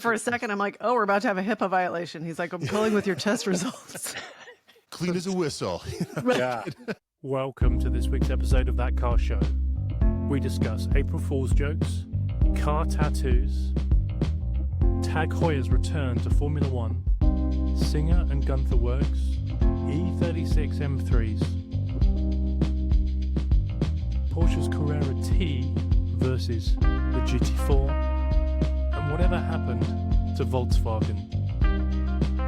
For a second, I'm like, oh, we're about to have a HIPAA violation. He's like, I'm calling with your test results. Clean as a whistle. Yeah. Welcome to this week's episode of That Car Show. We discuss April Fool's jokes, car tattoos, TAG Heuer's return to Formula One, Singer and Gunther Werks, E36 M3s, Porsche's Carrera T versus the GT4, and whatever happened to Volkswagen.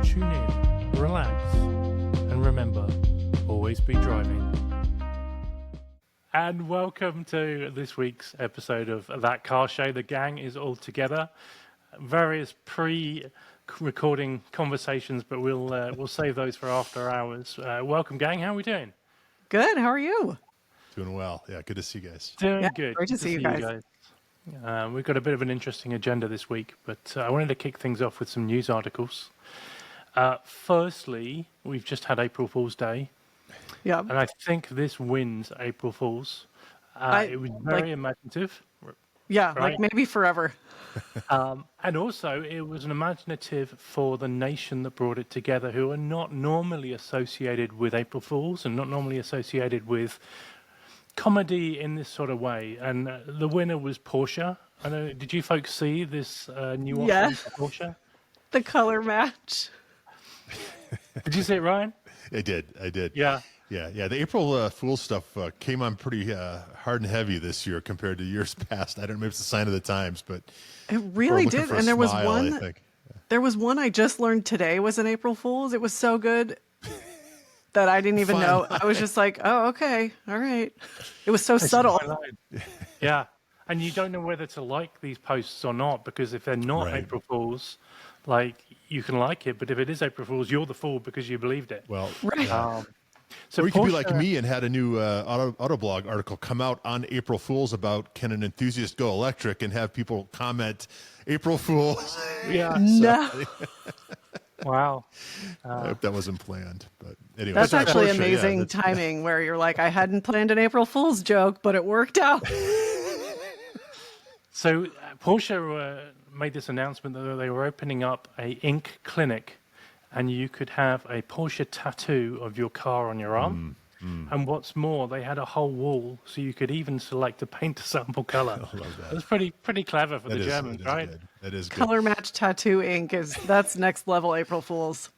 Tune in, relax, and remember, always be driving. And welcome to this week's episode of That Car Show. The gang is all together. Various pre-recording conversations, but we'll save those for after hours. Welcome, gang. How are we doing? Good. How are you? Doing well. Yeah, good to see you guys. Doing good. Great to see you guys. We've got a bit of an interesting agenda this week, but I wanted to kick things off with some news articles. Firstly, we've just had April Fool's Day. Yeah. And I think this wins April Fool's. It was very imaginative. Yeah, right? like maybe forever. And also, it was an imaginative for the nation that brought it together, who are not normally associated with April Fools and not normally associated with comedy in this sort of way. And the winner was Porsche. I know. Did you folks see this new offering for Porsche? The color match. Did you see it, Ryan? I did. Yeah. Yeah. The April Fool stuff came on pretty hard and heavy this year compared to years past. I don't know if it's a sign of the times, but It really did. And there was one. I think. There was one I just learned today was an April Fool's. It was so good that I didn't even know. I was just like, oh, okay, all right. It was so subtle. Yeah. And you don't know whether to like these posts or not, because if they're not Right. April Fools, like, you can like it, but if it is April Fool's, you're the fool because you believed it. Well, Right. So or you could be Porsche- like me and had a new Autoblog article come out on April Fools about can an enthusiast go electric and have people comment April Fools. Yeah. No. Wow. I hope that wasn't planned, but anyway. That's sorry, actually Porsche, yeah, amazing that's- timing where you're like, I hadn't planned an April Fool's joke, but it worked out. So Porsche made this announcement that they were opening up a ink clinic, and you could have a Porsche tattoo of your car on your arm. And what's more, they had a whole wall, so you could even select a paint sample color. I love that. It was pretty clever for the Germans, that is right? Good. That is good. Color match tattoo ink that's next level April Fool's.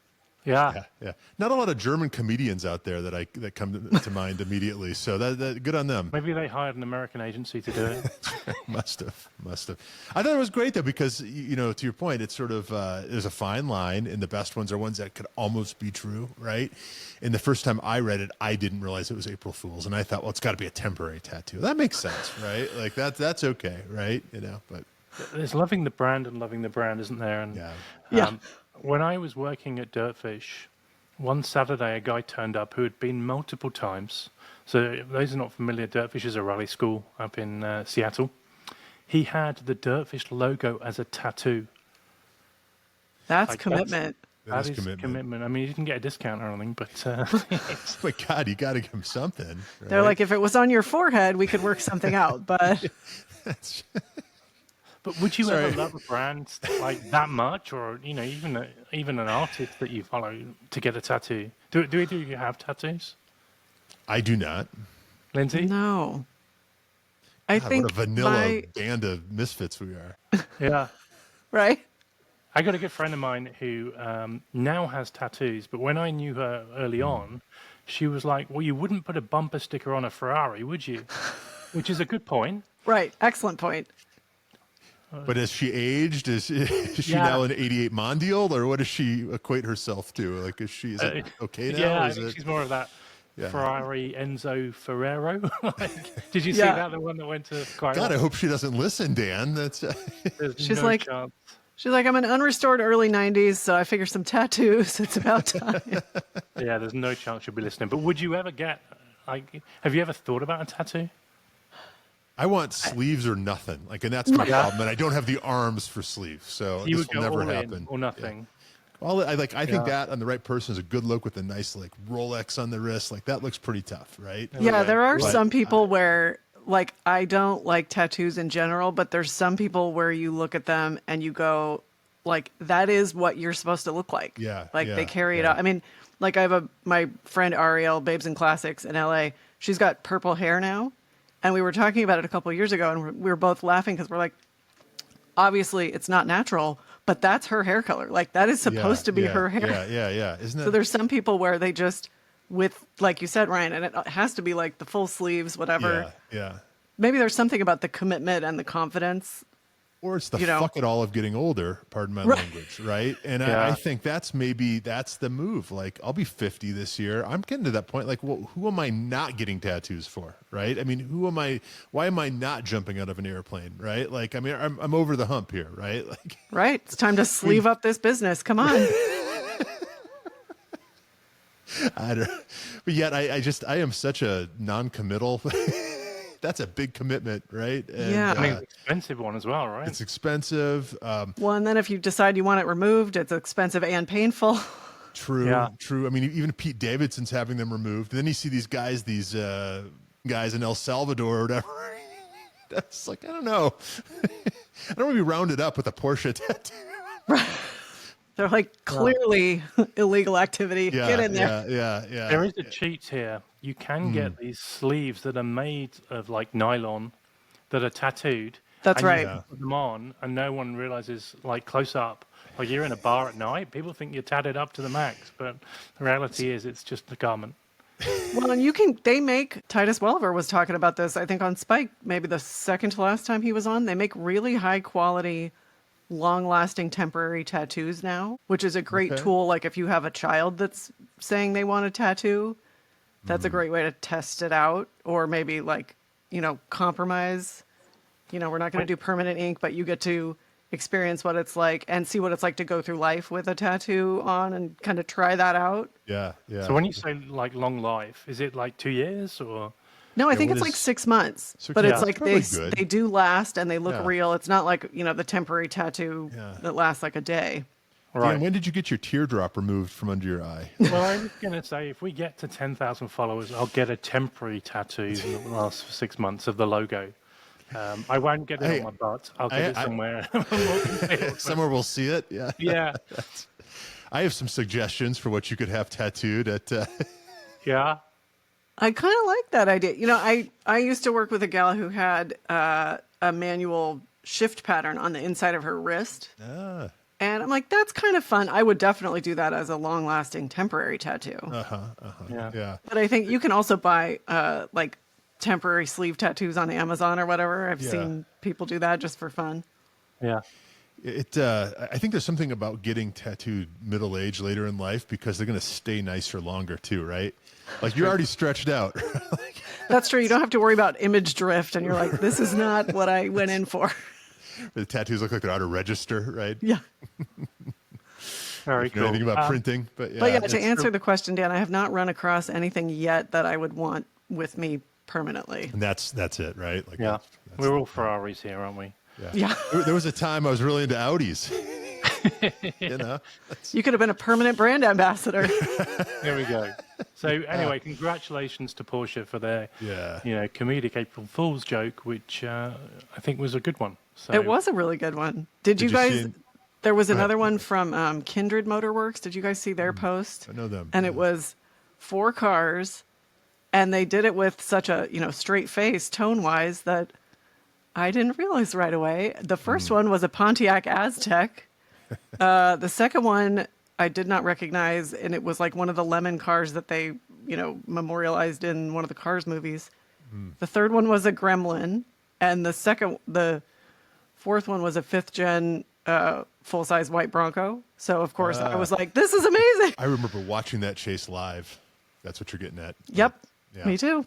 Yeah. Yeah. Not a lot of German comedians out there that come to mind immediately. So that good on them. Maybe they hired an American agency to do it. Must have. I thought it was great though because to your point, it's sort of there's a fine line, and the best ones are ones that could almost be true, right? And the first time I read it, I didn't realize it was April Fool's, and I thought, well, it's got to be a temporary tattoo. That makes sense, right? Like that's okay, right? But There's loving the brand and loving the brand, isn't there? And Yeah. when I was working at Dirtfish, one Saturday a guy turned up who had been multiple times. So those who are not familiar, Dirtfish is a rally school up in Seattle. He had the Dirtfish logo as a tattoo. That's Like, commitment. That is commitment. I mean, you didn't get a discount or anything, but my God, you got to give him something. Right? They're like, if it was on your forehead, we could work something out. But But would you ever love a brand like that much, or even an artist that you follow to get a tattoo? Do either of you have tattoos? I do not. Lindsay? no. I God, think what a vanilla band of misfits we are. Yeah. right? I got a good friend of mine who now has tattoos, but when I knew her early on, she was like, well, you wouldn't put a bumper sticker on a Ferrari, would you? Which is a good point. Right. Excellent point. But as she aged, is she now an '88 Mondial, or what does she equate herself to? Like, is it okay now? Yeah, or I is think it, she's more of that Yeah. Ferrari Enzo Ferrero. Did you see Yeah. that? The one that went to quite God, I hope she doesn't listen, Dan. That's She's no like- chance. She's like, I'm an unrestored early 90s, so I figure some tattoos. It's about time. Yeah, there's no chance she'll be listening. But would you ever get, have you ever thought about a tattoo? I want sleeves or nothing. Like, and that's my problem. And I don't have the arms for sleeves, so You this would will go never all in happen. or nothing. Well, I think that on the right person is a good look with a nice like Rolex on the wrist. Like that looks pretty tough, right? Yeah, there are But some people where, like, I don't like tattoos in general, but there's some people where you look at them and you go, like that is what you're supposed to look like. Yeah, Like yeah, they carry it yeah. out. I mean, like I have my friend Ariel, Babes and Classics in LA. She's got purple hair now. And we were talking about it a couple of years ago, and we were both laughing because we're like, obviously it's not natural, but that's her hair color. Like that is supposed to be her hair. Yeah. Isn't that? So there's some people where they just, with, like you said, Ryan, and it has to be like the full sleeves, whatever. Yeah. Maybe there's something about the commitment and the confidence. Or it's the You know. fuck it all of getting older, pardon my language, right? And I think that's the move. Like, I'll be 50 this year. I'm getting to that point. Like, well, who am I not getting tattoos for, right? I mean, why am I not jumping out of an airplane, right? Like, I mean, I'm over the hump here, right? Like, Right. It's time to sleeve up this business. Come on. I don't, but yet I am such a non-committal. That's a big commitment, right? And, Yeah. I mean, it's an expensive one as well, right? it's expensive. Well, and then if you decide you want it removed, it's expensive and painful. True. Yeah. I mean, even Pete Davidson's having them removed. And then you see these guys in El Salvador or whatever. That's like, I don't know. I don't want to be rounded up with a Porsche tattoo. They're like clearly illegal activity. Get in there. Yeah. There is a cheat here. You can get these sleeves that are made of like nylon that are tattooed. That's and right. You can put them on, and no one realizes, like close up, like you're in a bar at night. People think you're tatted up to the max, but the reality is it's just the garment. Well, and they make, Titus Welliver was talking about this, I think on Spike, maybe the second to last time he was on. They make really high quality, long lasting temporary tattoos now, which is a great tool. Like if you have a child that's saying they want a tattoo, that's a great way to test it out. Or maybe like, compromise. We're not going to do permanent ink, but you get to experience what it's like and see what it's like to go through life with a tattoo on and kind of try that out. Yeah. So when you say like long life, is it like 2 years or? No, I think what it's like is- 6 months, So but yeah, it's like probably good. they do last and they look Yeah. real. It's not like, the temporary tattoo that lasts like a day. Right. Dan, when did you get your teardrop removed from under your eye? Well, I was going to say, if we get to 10,000 followers, I'll get a temporary tattoo that lasts for 6 months of the logo. I won't get it on my butt. I'll get it somewhere. Somewhere we'll see it. Yeah. Yeah. I have some suggestions for what you could have tattooed at. Yeah. I kind of like that idea. I used to work with a gal who had a manual shift pattern on the inside of her wrist. And I'm like, that's kind of fun. I would definitely do that as a long-lasting temporary tattoo. Yeah. But I think you can also buy like temporary sleeve tattoos on Amazon or whatever. I've seen people do that just for fun. Yeah. I think there's something about getting tattooed middle age later in life because they're going to stay nicer longer too, right? Like you're already stretched out. That's true. You don't have to worry about image drift, and you're like, this is not what I went in for. The tattoos look like they're out of register, right? Yeah. Very You know cool. anything about printing, but yeah. But yeah, to answer the question, Dan, I have not run across anything yet that I would want with me permanently. And that's it, right? Like Yeah. that's We're all Ferraris here, aren't we? Yeah. There was a time I was really into Audis. You could have been a permanent brand ambassador. There we go. So anyway, congratulations to Porsche for their, comedic April Fool's joke, which I think was a good one. So It was a really good one. Did you you guys? see- There was another one from Kindred Motorworks. Did you guys see their post? I know them. And it was 4 cars, and they did it with such a straight face, tone wise, that I didn't realize right away. The first one was a Pontiac Aztec. The second one I did not recognize, and it was like one of the lemon cars that they memorialized in one of the Cars movies. The third one was a Gremlin, and the fourth one was a 5th gen full-size white Bronco. So of course I was like, this is amazing. I remember watching that chase live. That's what you're getting at. Yep. Yeah. Me too.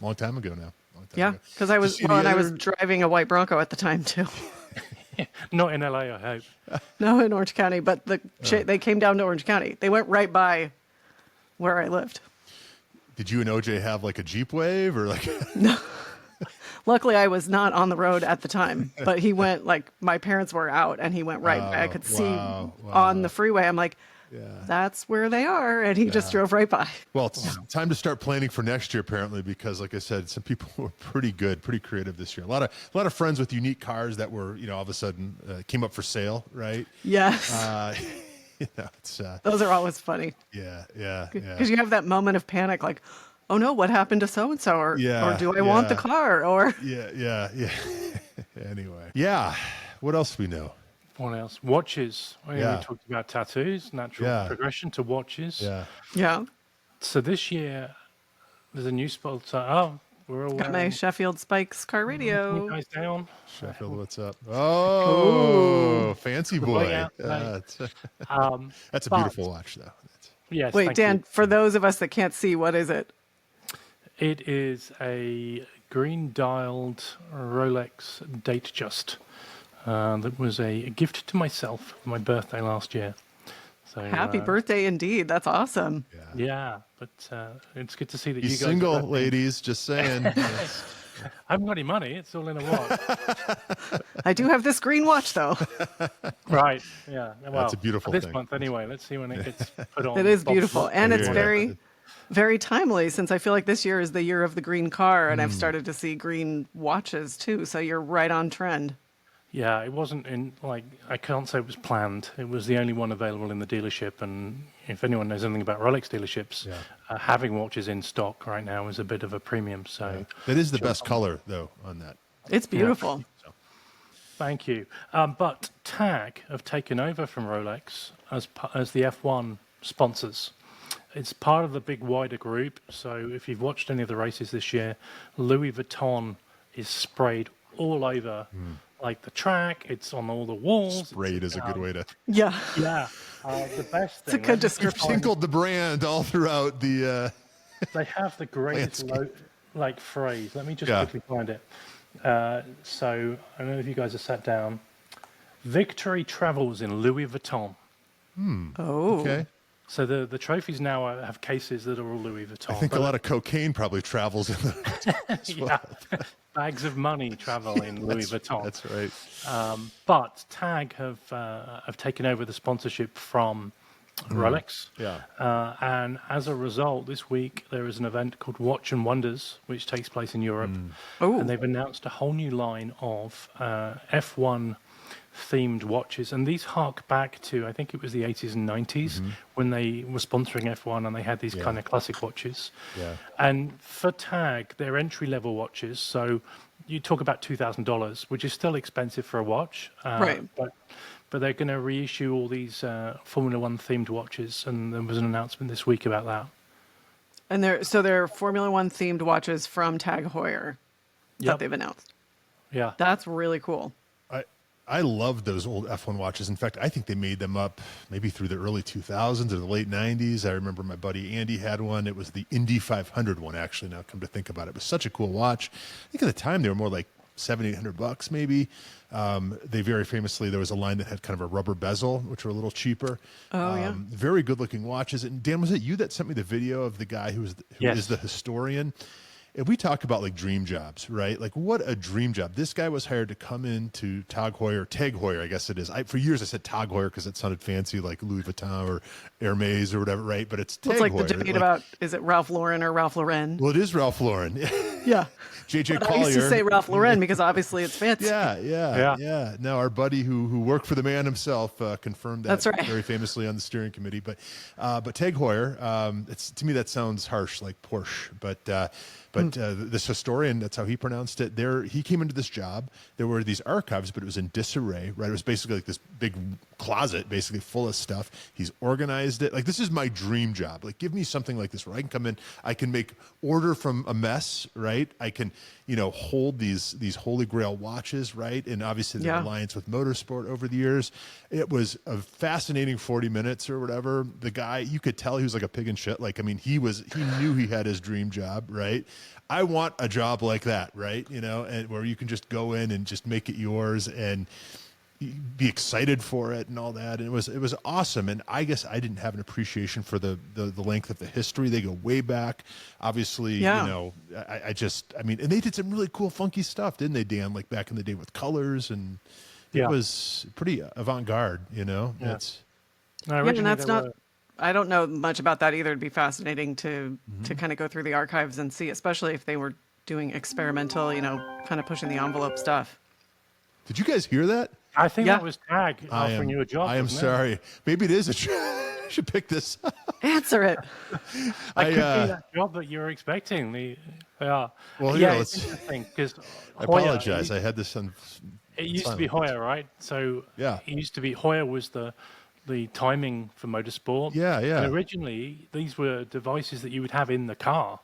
Long time ago now. Yeah, because I was Did you see and the I was other- driving a white Bronco at the time too. not in LA, I hope. No, in Orange County, but they came down to Orange County. They went right by where I lived. Did you and OJ have like a Jeep Wave or like? Luckily, I was not on the road at the time, but he went, like, my parents were out and he went right by. I could see wow. on the freeway. I'm like, that's where they are. And he just drove right by. Well, it's time to start planning for next year, apparently, because, like I said, some people were pretty good, pretty creative this year. A lot of friends with unique cars that were, all of a sudden came up for sale, right? Yes. It's Those are always funny. yeah. Because you have that moment of panic, like, oh no, what happened to so-and-so? Or do I want the car? Or Yeah. Anyway. Yeah. What else do we know? What else? Watches. We talked about tattoos, natural progression to watches. yeah. So this year, there's a new sponsor. Oh, we're all Got my Sheffield Spikes car you radio. guys down. Sheffield, what's up? Oh, fancy boy. That's a beautiful watch, though. Yes. Wait, Dan, for those of us that can't see, what is it? It is a green dialed Rolex Datejust. That was a gift to myself for my birthday last year. So Happy birthday indeed. That's awesome. Yeah, but it's good to see that He's you guys single, are ladies, just saying. I haven't got any money. It's all in a watch. I do have this green watch, though. Right. Yeah. Well, That's a beautiful this thing. month anyway. Let's see when it gets put on. It is Box. beautiful. And it's Yeah. very, very timely, since I feel like this year is the year of the green car, and I've started to see green watches too. So you're right on trend. Yeah, it wasn't I can't say it was planned. It was the only one available in the dealership. And if anyone knows anything about Rolex dealerships, having watches in stock right now is a bit of a premium. So That is the best color, though, on that. It's beautiful. thank you. But TAG have taken over from Rolex as the F1 sponsors. It's part of the big wider group. So if you've watched any of the races this year, Louis Vuitton is sprayed all over like the track. It's on all the walls. Sprayed is a good way to... Yeah. Yeah. The best It's a thing. good description. Tinkled the brand all throughout the... They have the greatest phrase. Let me just quickly find it. So I don't know if you guys are sat down. Victory travels in Louis Vuitton. Oh. Okay. So the trophies now have cases that are all Louis Vuitton. I think a lot of cocaine probably travels in the... Bags of money travel in Louis Vuitton. That's right. But TAG have taken over the sponsorship from Rolex. Yeah. And as a result, this week there is an event called Watch and Wonders, which takes place in Europe. And they've announced a whole new line of F1 themed watches. And these hark back to, I think it was the 80s and 90s when they were sponsoring F1 and they had these kind of classic watches. Yeah. And for TAG, they're entry-level watches. So you talk about $2,000, which is still expensive for a watch. Right. But they're going to reissue all these Formula One themed watches, and there was an announcement this week about that. And they're Formula One themed watches from TAG Heuer that they've announced. Yeah. That's really cool. I love those old F1 watches. In fact, I think they made them up maybe through the early 2000s or the late 90s. I remember my buddy Andy had one. It was the Indy 500 one, actually, now come to think about it. It was such a cool watch. I think at the time they were more like $700-800 maybe. They very famously, there was a line that had kind of a rubber bezel, which were a little cheaper. Yeah. Very good looking watches. And Dan, was it you that sent me the video of the guy who is the historian? And we talk about like dream jobs, right? Like what a dream job. This guy was hired to come into TAG Heuer, I guess it is. For years I said TAG Heuer because it sounded fancy like Louis Vuitton or Hermes or whatever, right? But it's TAG It's like Heuer. the debate about, is it Ralph Lauren or Ralph Lauren? Well, it is Ralph Lauren. Yeah. JJ But Collier. I used to say Ralph Lauren because obviously it's fancy. Yeah. Now our buddy who worked for the man himself confirmed that That's right. very famously on the steering committee. But TAG Heuer, it's to me that sounds harsh like Porsche, but this historian, that's how he pronounced it. He came into this job. There were these archives, but it was in disarray, right? It was basically like this big closet, basically full of stuff. He's organized it. Like, this is my dream job. Like, give me something like this where I can come in, I can make order from a mess, right? I can, hold these holy grail watches, right? And obviously the alliance with motorsport over the years. It was a fascinating 40 minutes or whatever. The guy, you could tell he was like a pig in shit. Like, I mean, he knew he had his dream job, right? I want a job like that, right? And where you can just go in and just make it yours and be excited for it and all that. And it was awesome. And I guess I didn't have an appreciation for the length of the history. They go way back. Obviously, and they did some really cool, funky stuff, didn't they, Dan? Like back in the day with colors, and it was pretty avant-garde, Yeah. No, Yeah, and originally that's they not. were. I don't know much about that either. It'd be fascinating to kind of go through the archives and see, especially if they were doing experimental, kind of pushing the envelope stuff. Did you guys hear that? I think Yeah, that was TAG offering you a job. I am wasn't it? sorry. Maybe it is a I should pick this. answer it. That could be that job that you're expecting. Yeah, Well, yeah, it's let's. interesting because I Heuer. apologize. I had this on. It used to be silent. Heuer, right? So Yeah. it used to be Heuer was the timing for motorsport. Yeah, yeah. And originally, these were devices that you would have in the car,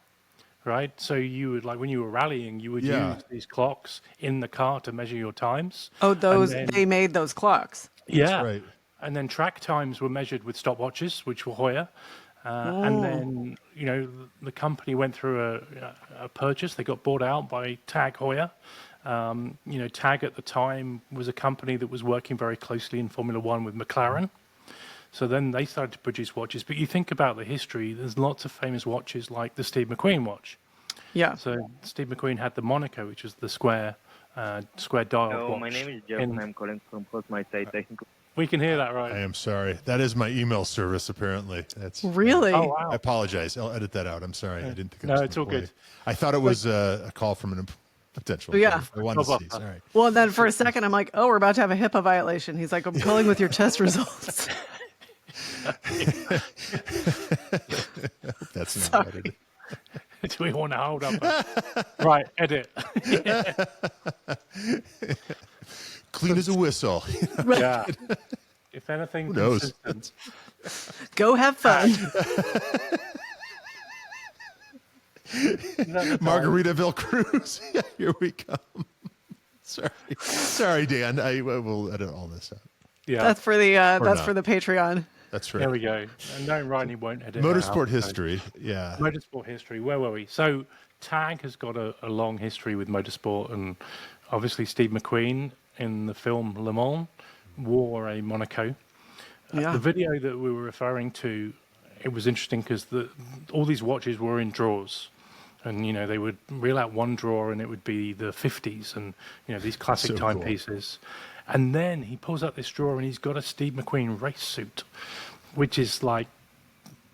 right? So you would, like when you were rallying, you would Yeah. use these clocks in the car to measure your times. Oh, And then, they made those clocks. yeah. right. And then track times were measured with stopwatches, which were Heuer. And then, the company went through a purchase. They got bought out by TAG Heuer. TAG at the time was a company that was working very closely in Formula One with McLaren. So then they started to produce watches. But you think about the history, there's lots of famous watches like the Steve McQueen watch. Yeah. So Steve McQueen had the Monaco, which was the square dial Hello, watch. my name is Jeff, and I'm calling from Post My Site Technical. We can hear that, right? I am sorry. That is my email service. Apparently, that's Really? Oh, wow. I apologize. I'll edit that out. I'm sorry. I didn't think it No, was it's all employee. good. I thought it was a call from an potential. Yeah. employee. I wanted to Blah, see. blah, blah. Sorry. Well, then for a second, I'm like, oh, we're about to have a HIPAA violation. He's like, I'm calling with your test results. That's not edited. Do we want to hold up? Right, edit. Clean as a whistle. Yeah. If anything, Who knows? consistent. Go have fun. Margaritaville cruise. Yeah, here we come. Sorry, Dan. I will edit all this out. Yeah, That's for the not. Patreon. That's there right. we go. And no, Ryan won't edit. it Motorsport out. history. Yeah. Motorsport history. Where were we? So TAG has got a long history with motorsport, and obviously Steve McQueen in the film Le Mans wore a Monaco. Yeah. The video that we were referring to, it was interesting because all these watches were in drawers. And, they would reel out one drawer and it would be the 50s and, these classic So timepieces. And then he pulls out this drawer and he's got a Steve McQueen race suit, which is like,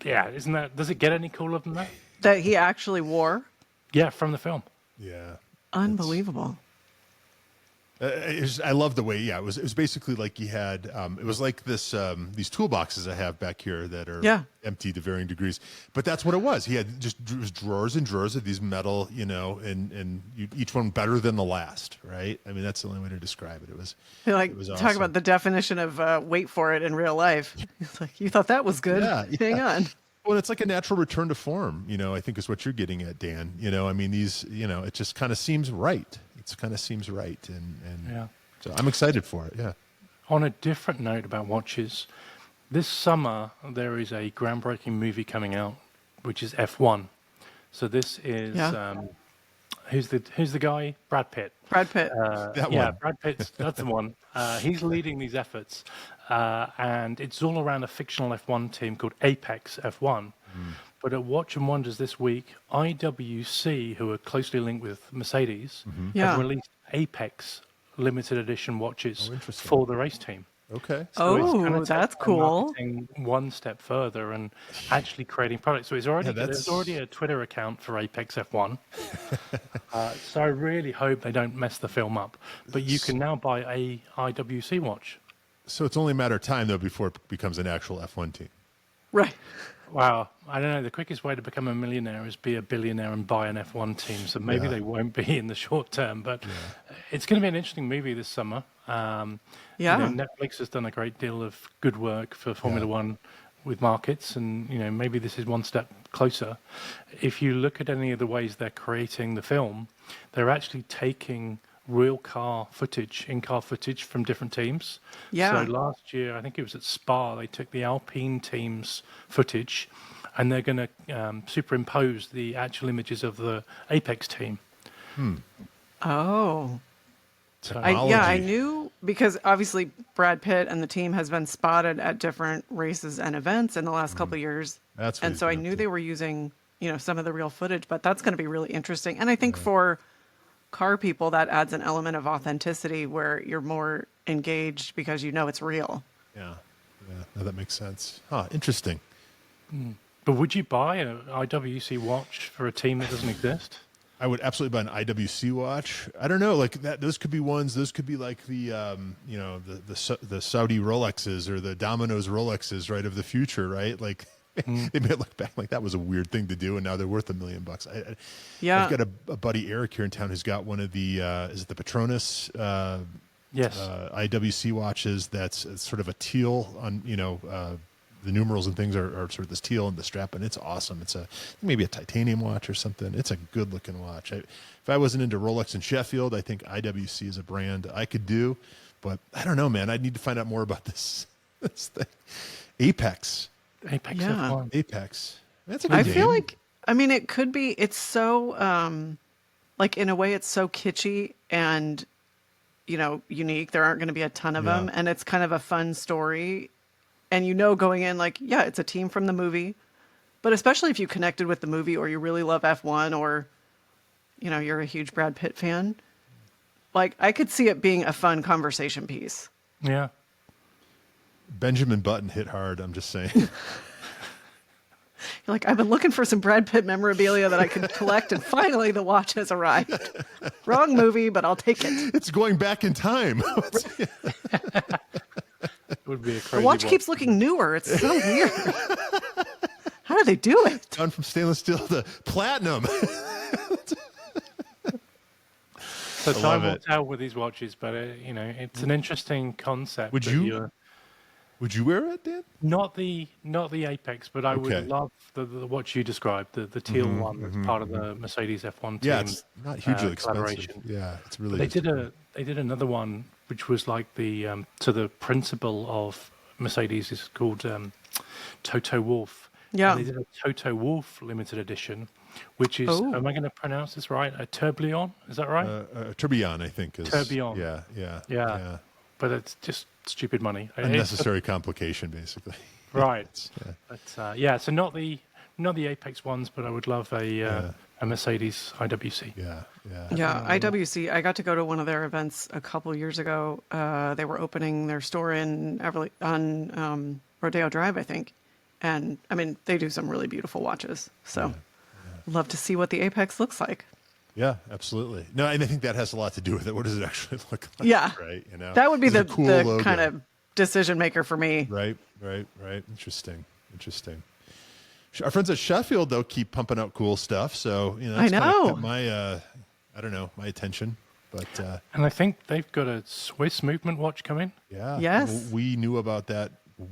yeah, does it get any cooler than that? That he actually wore. Yeah, from the film. Yeah. Unbelievable. I love the way, yeah, it was basically like he had, it was like this, these toolboxes I have back here that are empty to varying degrees, but that's what it was. He had it was drawers and drawers of these metal, and each one better than the last, right? I mean, that's the only way to describe it. It was Talk awesome. about the definition of wait for it in real life. It's like, you thought that was good. Yeah, Hang on. Well, it's like a natural return to form, I think is what you're getting at, Dan. I mean, these, it just kind of seems right. It kind of seems right. And Yeah. so I'm excited for it. Yeah. On a different note about watches, this summer there is a groundbreaking movie coming out, which is F1. So this is who's the guy? Brad Pitt. Brad Pitt. That one. Brad Pitt's that's the one. He's leading these efforts, and it's all around a fictional F1 team called Apex F1. But at Watch and Wonders this week, IWC, who are closely linked with Mercedes, have released Apex limited edition watches interesting. for the race team. Okay. So it's Oh, gonna take that's their cool. marketing one step further and actually creating products. So there's already a Twitter account for Apex F1. So I really hope they don't mess the film up. But you can now buy a IWC watch. So it's only a matter of time, though, before it becomes an actual F1 team. Right. Wow, I don't know. The quickest way to become a millionaire is be a billionaire and buy an F1 team. So maybe they won't be in the short term, but it's going to be an interesting movie this summer. Netflix has done a great deal of good work for Formula One with markets, and maybe this is one step closer. If you look at any of the ways they're creating the film, they're actually taking real car footage, in-car footage from different teams. Yeah. So last year, I think it was at Spa, they took the Alpine team's footage and they're going to superimpose the actual images of the Apex team. Oh. So, I knew because obviously Brad Pitt and the team has been spotted at different races and events in the last couple of years. That's what and he's so I been up knew to. they were using, some of the real footage, but that's going to be really interesting. And I think for car people, that adds an element of authenticity where you're more engaged because it's real. Yeah. Yeah, no, that makes sense. Huh, interesting. But would you buy an IWC watch for a team that doesn't exist? I would absolutely buy an IWC watch. I don't know, like that. Those could be ones. Those could be like the, the Saudi Rolexes or the Domino's Rolexes, right, of the future, right? Like they may look back like that was a weird thing to do, and now they're worth $1 million. Yeah. I've got a buddy Eric here in town who's got one of the is it the Petronas Yes. IWC watches. That's sort of a teal on the numerals and things are sort of this teal and the strap, and it's awesome. It's maybe a titanium watch or something. It's a good looking watch. If I wasn't into Rolex and Sheffield, I think IWC is a brand I could do, but I don't know, man. I'd need to find out more about this thing. Apex. Apex Yeah. F1. Apex. That's a good I name. feel like, I mean, it could be, it's so, like in a way it's so kitschy and, unique. There aren't going to be a ton of them. And it's kind of a fun story. And going in like, yeah, it's a team from the movie. But especially if you connected with the movie or you really love F1 or, you're a huge Brad Pitt fan. Like, I could see it being a fun conversation piece. Yeah. Benjamin Button hit hard, I'm just saying. You're like, I've been looking for some Brad Pitt memorabilia that I could collect, and finally the watch has arrived. Wrong movie, but I'll take it. It's going back in time. It would be a The crazy watch keeps looking newer. It's so weird. How do they do it? Gone from stainless steel to platinum. So I love time will it. tell with these watches, but it's an interesting concept. Would that you wear it, Dan? Not the Apex, but I Okay. would love the watch you described, the teal one that's part of the Mercedes F1 team. Yeah, it's not hugely expensive. collaboration. Yeah, it's really. They did another one which was like the to the principle of Mercedes is called Toto Wolff. Yeah. And they did a Toto Wolff limited edition, which is Oh. am I going to pronounce this right? A tourbillon, is that right? Tourbillon, I think, is Tourbillon. Yeah. But it's just stupid money. It's- Unnecessary complication, basically. right. Yeah. But so not the Apex ones, but I would love a Mercedes IWC. Yeah. Yeah, IWC. I got to go to one of their events a couple years ago. They were opening their store in on Rodeo Drive, I think. And I mean, they do some really beautiful watches. So love to see what the Apex looks like. Yeah, absolutely. No, and I think that has a lot to do with it. What does it actually look like? Yeah. Right. That would be It's a the cool logo. kind of decision maker for me. Right. Interesting. Our friends at Sheffield, though, keep pumping out cool stuff. So, I that's kind know. of got my, my attention. But And I think they've got a Swiss movement watch coming. yeah. Yes. We knew about that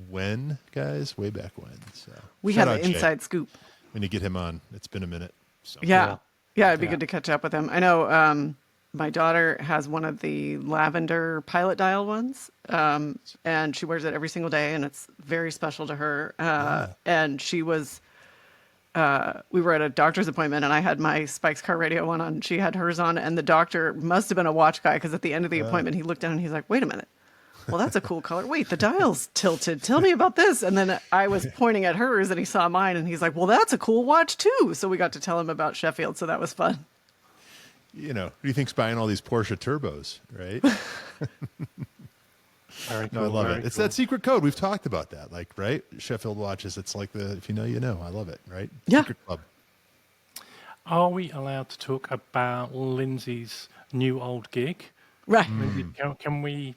when, guys? Way back when. So We shout had out an Jay. inside scoop. When you get him on, it's been a minute. So Yeah. It'd be Yeah. good to catch up with him. I know my daughter has one of the lavender pilot dial ones, and she wears it every single day, and it's very special to her. And she was, we were at a doctor's appointment, and I had my Spike's Car Radio one on. She had hers on, and the doctor must have been a watch guy, because at the end of the appointment, he looked down and he's like, "Wait a minute. Well, that's a cool color. Wait, the dial's tilted. Tell me about this." And then I was pointing at hers and he saw mine and he's like, "Well, that's a cool watch too." So we got to tell him about Sheffield. So that was fun. who do you think's buying all these Porsche turbos, right? Very cool. No, I love very it. It's cool. that secret code. We've talked about that, like, right? Sheffield watches. It's like if you know, you know. I love it, right? Yeah. Secret club. Are we allowed to talk about Lindsey's new old gig? Right. Can we?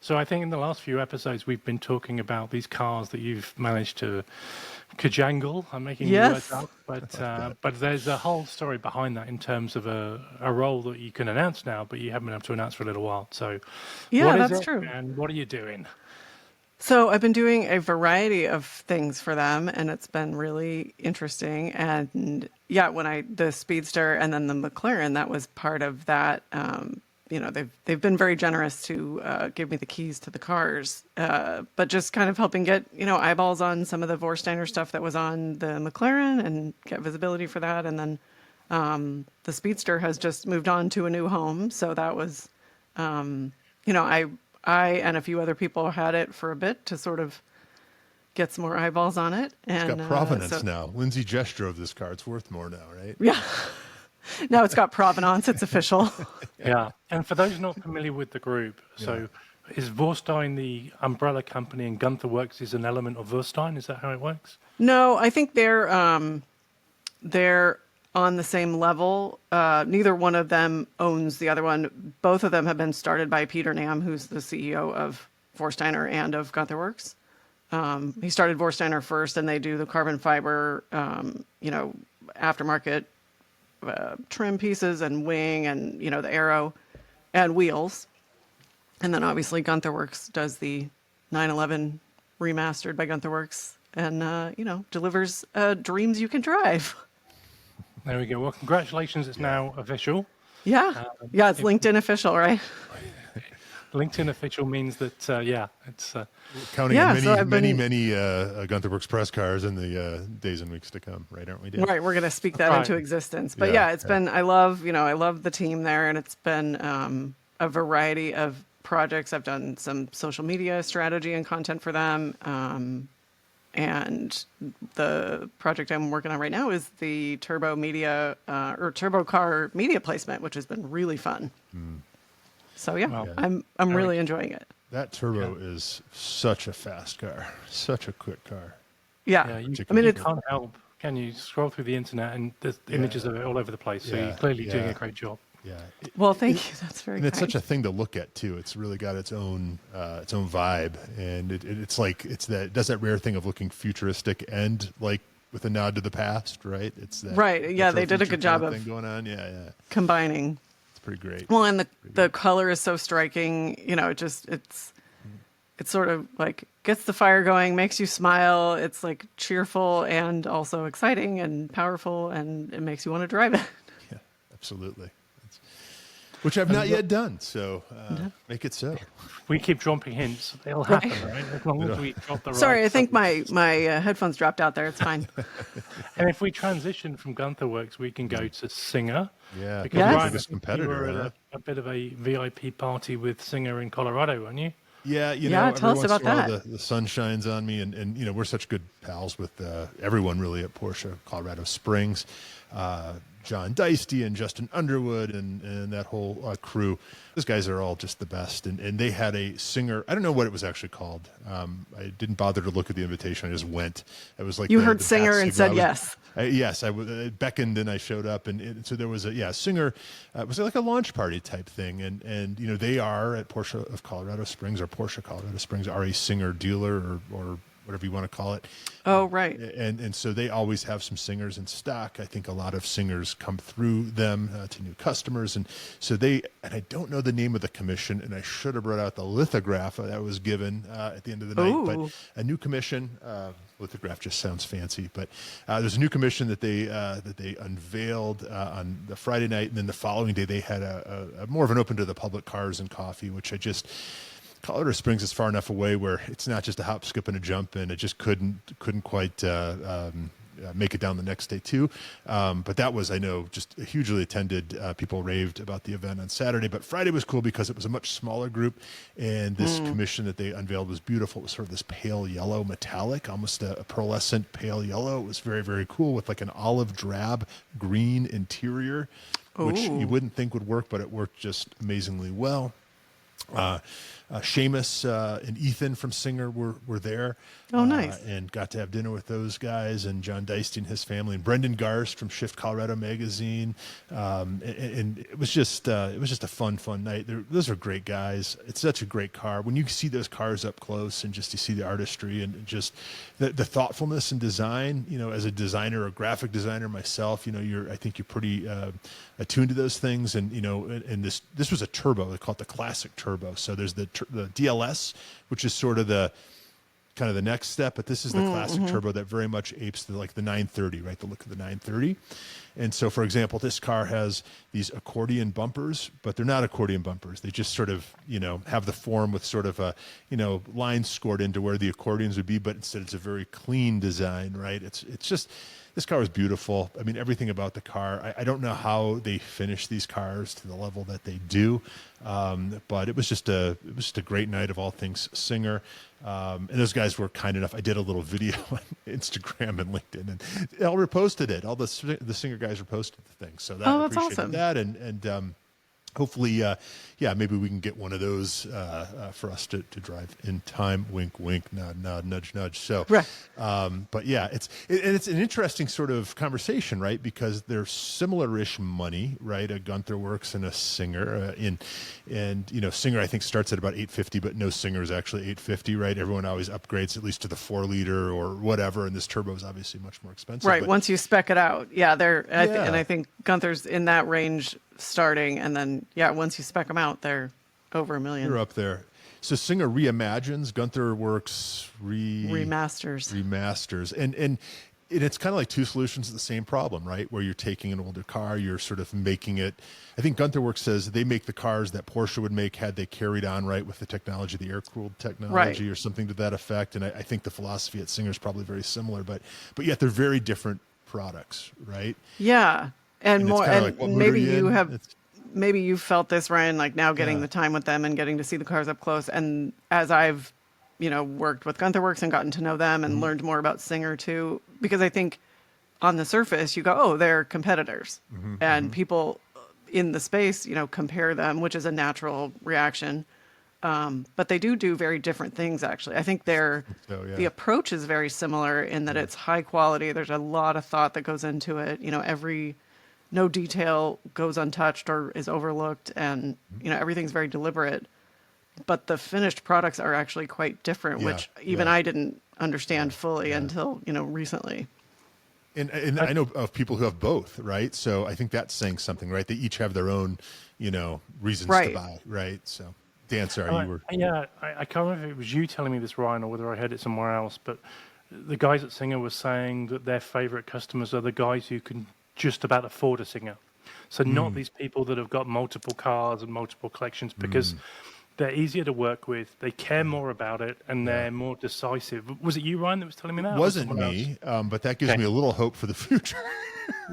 So I think in the last few episodes we've been talking about these cars that you've managed to kajangle. I'm making Yes. words up, but there's a whole story behind that in terms of a role that you can announce now, but you haven't been able to announce for a little while. So Yeah, what is that's it true. And what are you doing? So I've been doing a variety of things for them, and it's been really interesting. And yeah, the Speedster and then the McLaren, that was part of that. They've been very generous to give me the keys to the cars, but just kind of helping get eyeballs on some of the Vorsteiner stuff that was on the McLaren and get visibility for that. And then the Speedster has just moved on to a new home, so that was I and a few other people had it for a bit to sort of get some more eyeballs on it. And It's got provenance so- now. Lindsey just drove this car. It's worth more now, right? Yeah. Now it's got provenance. It's official. Yeah. And for those not familiar with the group, so is Vorstein the umbrella company and Gunther Werks is an element of Vorstein? Is that how it works? No, I think they're on the same level. Neither one of them owns the other one. Both of them have been started by Peter Nam, who's the CEO of Vorsteiner and of Gunther Werks. He started Vorsteiner first, and they do the carbon fiber, aftermarket trim pieces and wing and, the aero and wheels. And then obviously Gunther Werks does the 911 remastered by Gunther Werks and, delivers dreams you can drive. There we go. Well, congratulations. It's now official. Yeah. It's LinkedIn official, right? LinkedIn official means that, it's... Counting on many Gunther Werks press cars in the days and weeks to come, right? Aren't we, Dan? Right. We're going to speak that into existence. But it's been, I love the team there, and it's been a variety of projects. I've done some social media strategy and content for them. And the project I'm working on right now is the turbo media or turbo car media placement, which has been really fun. So I'm really enjoying it. That turbo is such a fast car, such a quick car. Yeah, you can't help. Can you scroll through the internet and there's images of it all over the place? So you're clearly doing a great job. Yeah. Well, thank you. That's very. And it's such a thing to look at too. It's really got its own vibe, and it's like it does that rare thing of looking futuristic and like with a nod to the past, right? It's that right. Yeah, they did a good job of thing going on. Yeah. Combining. It's pretty great. Well, and the color is so striking. It's sort of like gets the fire going, makes you smile. It's like cheerful and also exciting and powerful, and it makes you want to drive it. Yeah, absolutely. Which I've not yet done, so make it so. We keep dropping hints. They'll happen, right? As long as we drop the right... Sorry, I think my headphones dropped out there. It's fine. And if we transition from Gunther Werks, we can go to Singer. Yeah, because Ryan, biggest competitor. You were at a bit of a VIP party with Singer in Colorado, weren't you? Yeah, tell us about that. The sun shines on me, and we're such good pals with everyone really at Porsche Colorado Springs. John Deisty and Justin Underwood and that whole crew. Those guys are all just the best. And they had a Singer. I don't know what it was actually called. I didn't bother to look at the invitation. I just went. It was like you heard Singer and said yes. Yes, I beckoned and I showed up. And so there was a Singer. It was like a launch party type thing. And they are at Porsche of Colorado Springs, or Porsche Colorado Springs are a Singer dealer or whatever you want to call it. Oh, right. And so they always have some Singers in stock. I think a lot of Singers come through them to new customers. And so I don't know the name of the commission, and I should have brought out the lithograph that was given at the end of the night. But a new commission, lithograph just sounds fancy, but there's a new commission that they unveiled on the Friday night. And then the following day, they had a more of an open to the public cars and coffee, which Colorado Springs is far enough away where it's not just a hop, skip, and a jump, and it just couldn't quite make it down the next day too. But that was, I know, just hugely attended. People raved about the event on Saturday, but Friday was cool because it was a much smaller group, and this commission that they unveiled was beautiful. It was sort of this pale yellow metallic, almost a pearlescent pale yellow. It was very, very cool with like an olive drab green interior, which you wouldn't think would work, but it worked just amazingly well. Seamus and Ethan from Singer were there. Oh, nice. And got to have dinner with those guys, and John Deisty and his family, and Brendan Garst from Shift Colorado Magazine. And it was just a fun night. Those are great guys. It's such a great car. When you see those cars up close and just you see the artistry and just the thoughtfulness and design, as a designer, a graphic designer myself, I think you're pretty attuned to those things. And, and this was a turbo. They call it the classic turbo. So there's the DLS, which is sort of the next step, but this is the classic turbo that very much apes the 930, right? The look of the 930. And so, for example, this car has these accordion bumpers, but they're not accordion bumpers. They just sort of, have the form with sort of a, lines scored into where the accordions would be, but instead it's a very clean design, right? It's just, this car is beautiful. I mean, everything about the car. I don't know how they finish these cars to the level that they do, but it was just a great night of all things Singer. And those guys were kind enough. I did a little video on Instagram and LinkedIn, and all reposted it. All the Singer guys reposted the thing. So I appreciated awesome. that. And hopefully, maybe we can get one of those for us to drive in time. Wink, wink, nod, nod, nudge, nudge. So, Right. but yeah, it's an interesting sort of conversation, right? Because they're similar-ish money, right? A Gunther Werks and a Singer, and Singer I think starts at about $850, but no Singer is actually $850, right? Everyone always upgrades at least to the 4-liter or whatever, and this turbo is obviously much more expensive. Right. But, Once you spec it out, and I think Gunther's in that range starting, and then once you spec them out, they're over $1 million. You're up there. So Singer reimagines, Gunther Werks remasters, and it's kind of like two solutions to the same problem, right? Where you're taking an older car, you're sort of making it. I think Gunther Werks says they make the cars that Porsche would make had they carried on right with the technology, the air-cooled technology, or something to that effect. And I think the philosophy at Singer is probably very similar, but yet they're very different products, right? Yeah. And more, and like, maybe you felt this, Ryan, like now getting the time with them and getting to see the cars up close. And as I've, worked with Gunther Werks and gotten to know them and learned more about Singer too, because I think on the surface you go, oh, they're competitors, and people in the space, compare them, which is a natural reaction. But they do very different things, actually. I think the approach is very similar in that it's high quality. There's a lot of thought that goes into it. No detail goes untouched or is overlooked, and everything's very deliberate. But the finished products are actually quite different, which even I didn't understand fully until recently. And I know of people who have both, right? So I think that's saying something, right? They each have their own, reasons to buy, right? So Dan, sorry, you were. Yeah, I can't remember if it was you telling me this, Ryan, or whether I heard it somewhere else. But the guys at Singer were saying that their favorite customers are the guys who can just about afford a Singer. So not these people that have got multiple cars and multiple collections, because they're easier to work with, they care more about it, and they're more decisive. Was it you, Ryan, that was telling me that? It wasn't me, but that gives me a little hope for the future.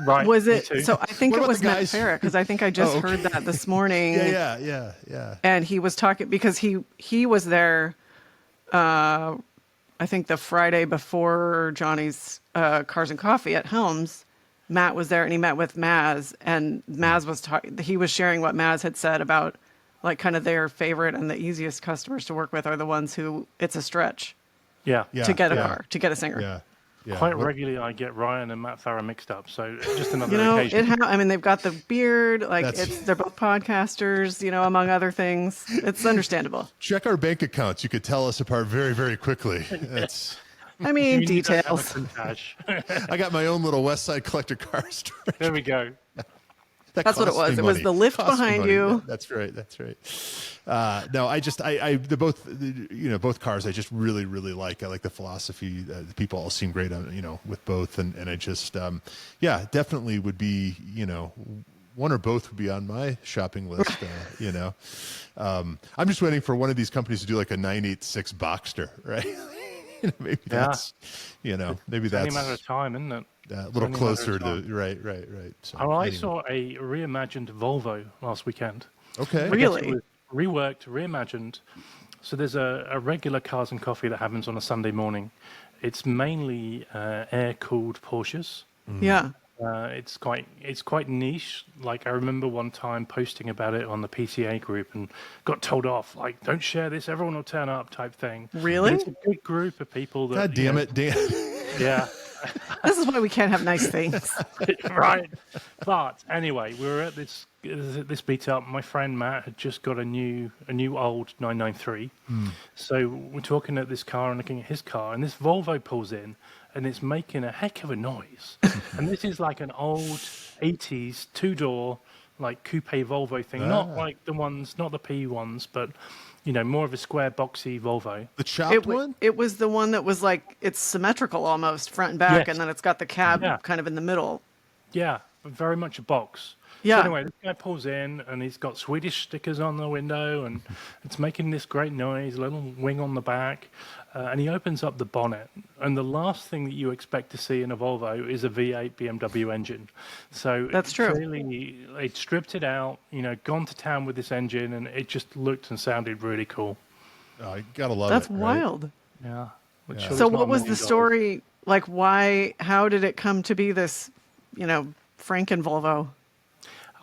Right. Was it? So I think it was Matt Farah, because I think I just heard that this morning. Yeah. And he was talking, because he was there, I think the Friday before Johnny's Cars and Coffee at Helms. Matt was there, and he met with Maz, and Maz was he was sharing what Maz had said about, like, kind of their favorite and the easiest customers to work with are the ones who it's a stretch to get a car, to get a Singer. Yeah. Quite regularly I get Ryan and Matt Farah mixed up, so just another occasion. I mean, they've got the beard, like they're both podcasters, among other things. It's understandable. Check our bank accounts. You could tell us apart very, very quickly. That's... I mean, details. I got my own little West Side Collector car storage. There we go. That's what it was. It was the lift behind you. That's right. No, both cars I just really, really like. I like the philosophy. The people all seem great on, with both. And I just, definitely would be, one or both would be on my shopping list. I'm just waiting for one of these companies to do like a 986 Boxster, right? Maybe that's, maybe that's only a matter of time, isn't it? A little closer to right. So, I saw a reimagined Volvo last weekend. Okay, really? It was reworked, reimagined. So there's a regular Cars and Coffee that happens on a Sunday morning. It's mainly air-cooled Porsches. Yeah. It's quite niche. Like, I remember one time posting about it on the PCA group and got told off, like, don't share this, everyone will turn up type thing. Really? But it's a good group of people that... God damn it, Dan. Yeah. This is why we can't have nice things. Right. But anyway, we were at this meet up. My friend Matt had just got a new old 993. So we're talking at this car and looking at his car, and this Volvo pulls in, and it's making a heck of a noise. And this is like an old 80s two-door, like coupe Volvo thing, not like the ones, not the P ones, but more of a square boxy Volvo. The chopped one? It was the one that was like, it's symmetrical almost, front and back, and then it's got the cab kind of in the middle. Yeah, very much a box. Yeah. So anyway, this guy pulls in, and he's got Swedish stickers on the window, and it's making this great noise, a little wing on the back, and he opens up the bonnet, and the last thing that you expect to see in a Volvo is a V8 BMW engine. So that's true. Clearly, they stripped it out, gone to town with this engine, and it just looked and sounded really cool. Oh, you gotta love That's it. That's wild. Right? Yeah. So what was the story? Like, how did it come to be this, Franken Volvo?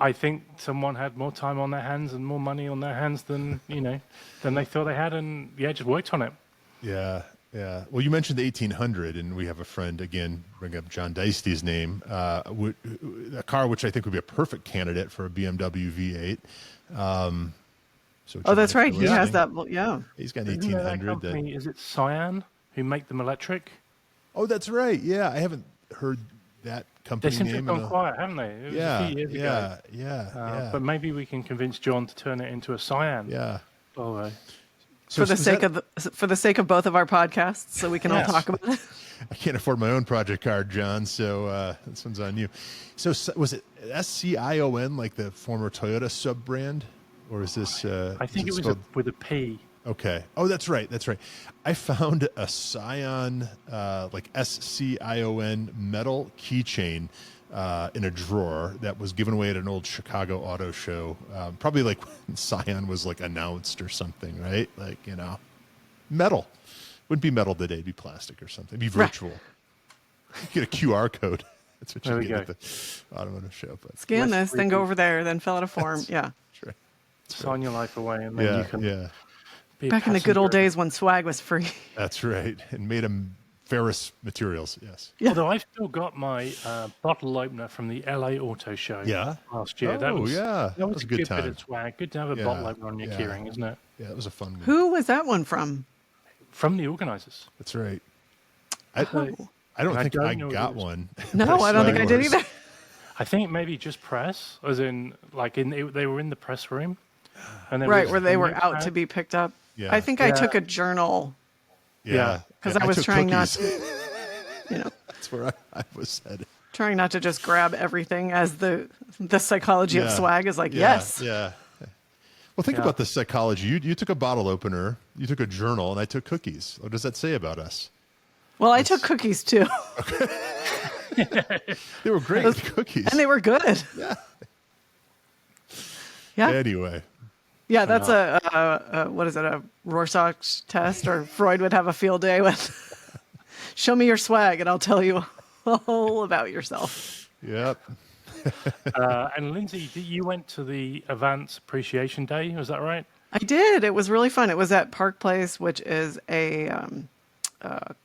I think someone had more time on their hands and more money on their hands than than they thought they had, and just worked on it. Yeah, yeah. Well, you mentioned the 1800, and we have a friend again. Bring up John Deisty's name. A car which I think would be a perfect candidate for a BMW V8. So Oh, that's John, right. if He you're has listening, that. Yeah. He's got an Isn't there that 1800. company, is it Cyan, who make them electric? Oh, that's right. Yeah, I haven't heard that They company seem to name. have gone quiet, haven't they? It was a few years ago. Yeah. But maybe we can convince John to turn it into a Cyan. Yeah. Oh, So For the is sake that- of both of our podcasts, so we can all Yes. talk about it. I can't afford my own project card, John. So this one's on you. So was it SCION, like the former Toyota sub brand, or is this? I think it was spelled- with a P. Okay. Oh, that's right. That's right. I found a Scion, like SCION metal keychain in a drawer that was given away at an old Chicago auto show. Probably like when Scion was like announced or something, right? Like, metal. Wouldn't be metal today. It'd be plastic or something. It'd be virtual. You get a QR code. That's what There you we get go. at the automotive show. But Scan West this, then go Freaky. over there, then fill out a form. Yeah. sure. Sign your life away, and then you can be a Back in the good old passenger. days when swag was free. That's right. And made them ferrous materials. Yes. Yeah. Although I've still got my bottle opener from the LA Auto Show Yeah? last year. Oh, yeah. That was a good good time. bit of swag. Good to have a Yeah, bottle opener on your yeah. keyring, isn't it? Yeah, it was a fun one. Who was that one from? From the organisers. That's right. I don't And I think don't I know got who it is. one. No, I don't think I did Yours. either. I think maybe just press, as in, like, they were in the press room. And there Right, was where they a were notepad. out to be picked up. Yeah. I think I Yeah. took a journal Yeah. because Yeah, I was took trying not cookies. to, That's where I was headed. trying not to just grab everything, as the psychology of Yeah. swag is like, Yeah, yes. Yeah. Well, think Yeah. about the psychology. You took a bottle opener, you took a journal, and I took cookies. What does that say about us? Well, I took cookies too, They were great cookies. and they were good. Yeah. Yeah. Anyway. Yeah, that's a what is it, a Rorschach test, or Freud would have a field day with. Show me your swag, and I'll tell you all about yourself. Yep. And Lindsay, you went to the Advance Appreciation Day, was that right? I did. It was really fun. It was at Park Place, which is a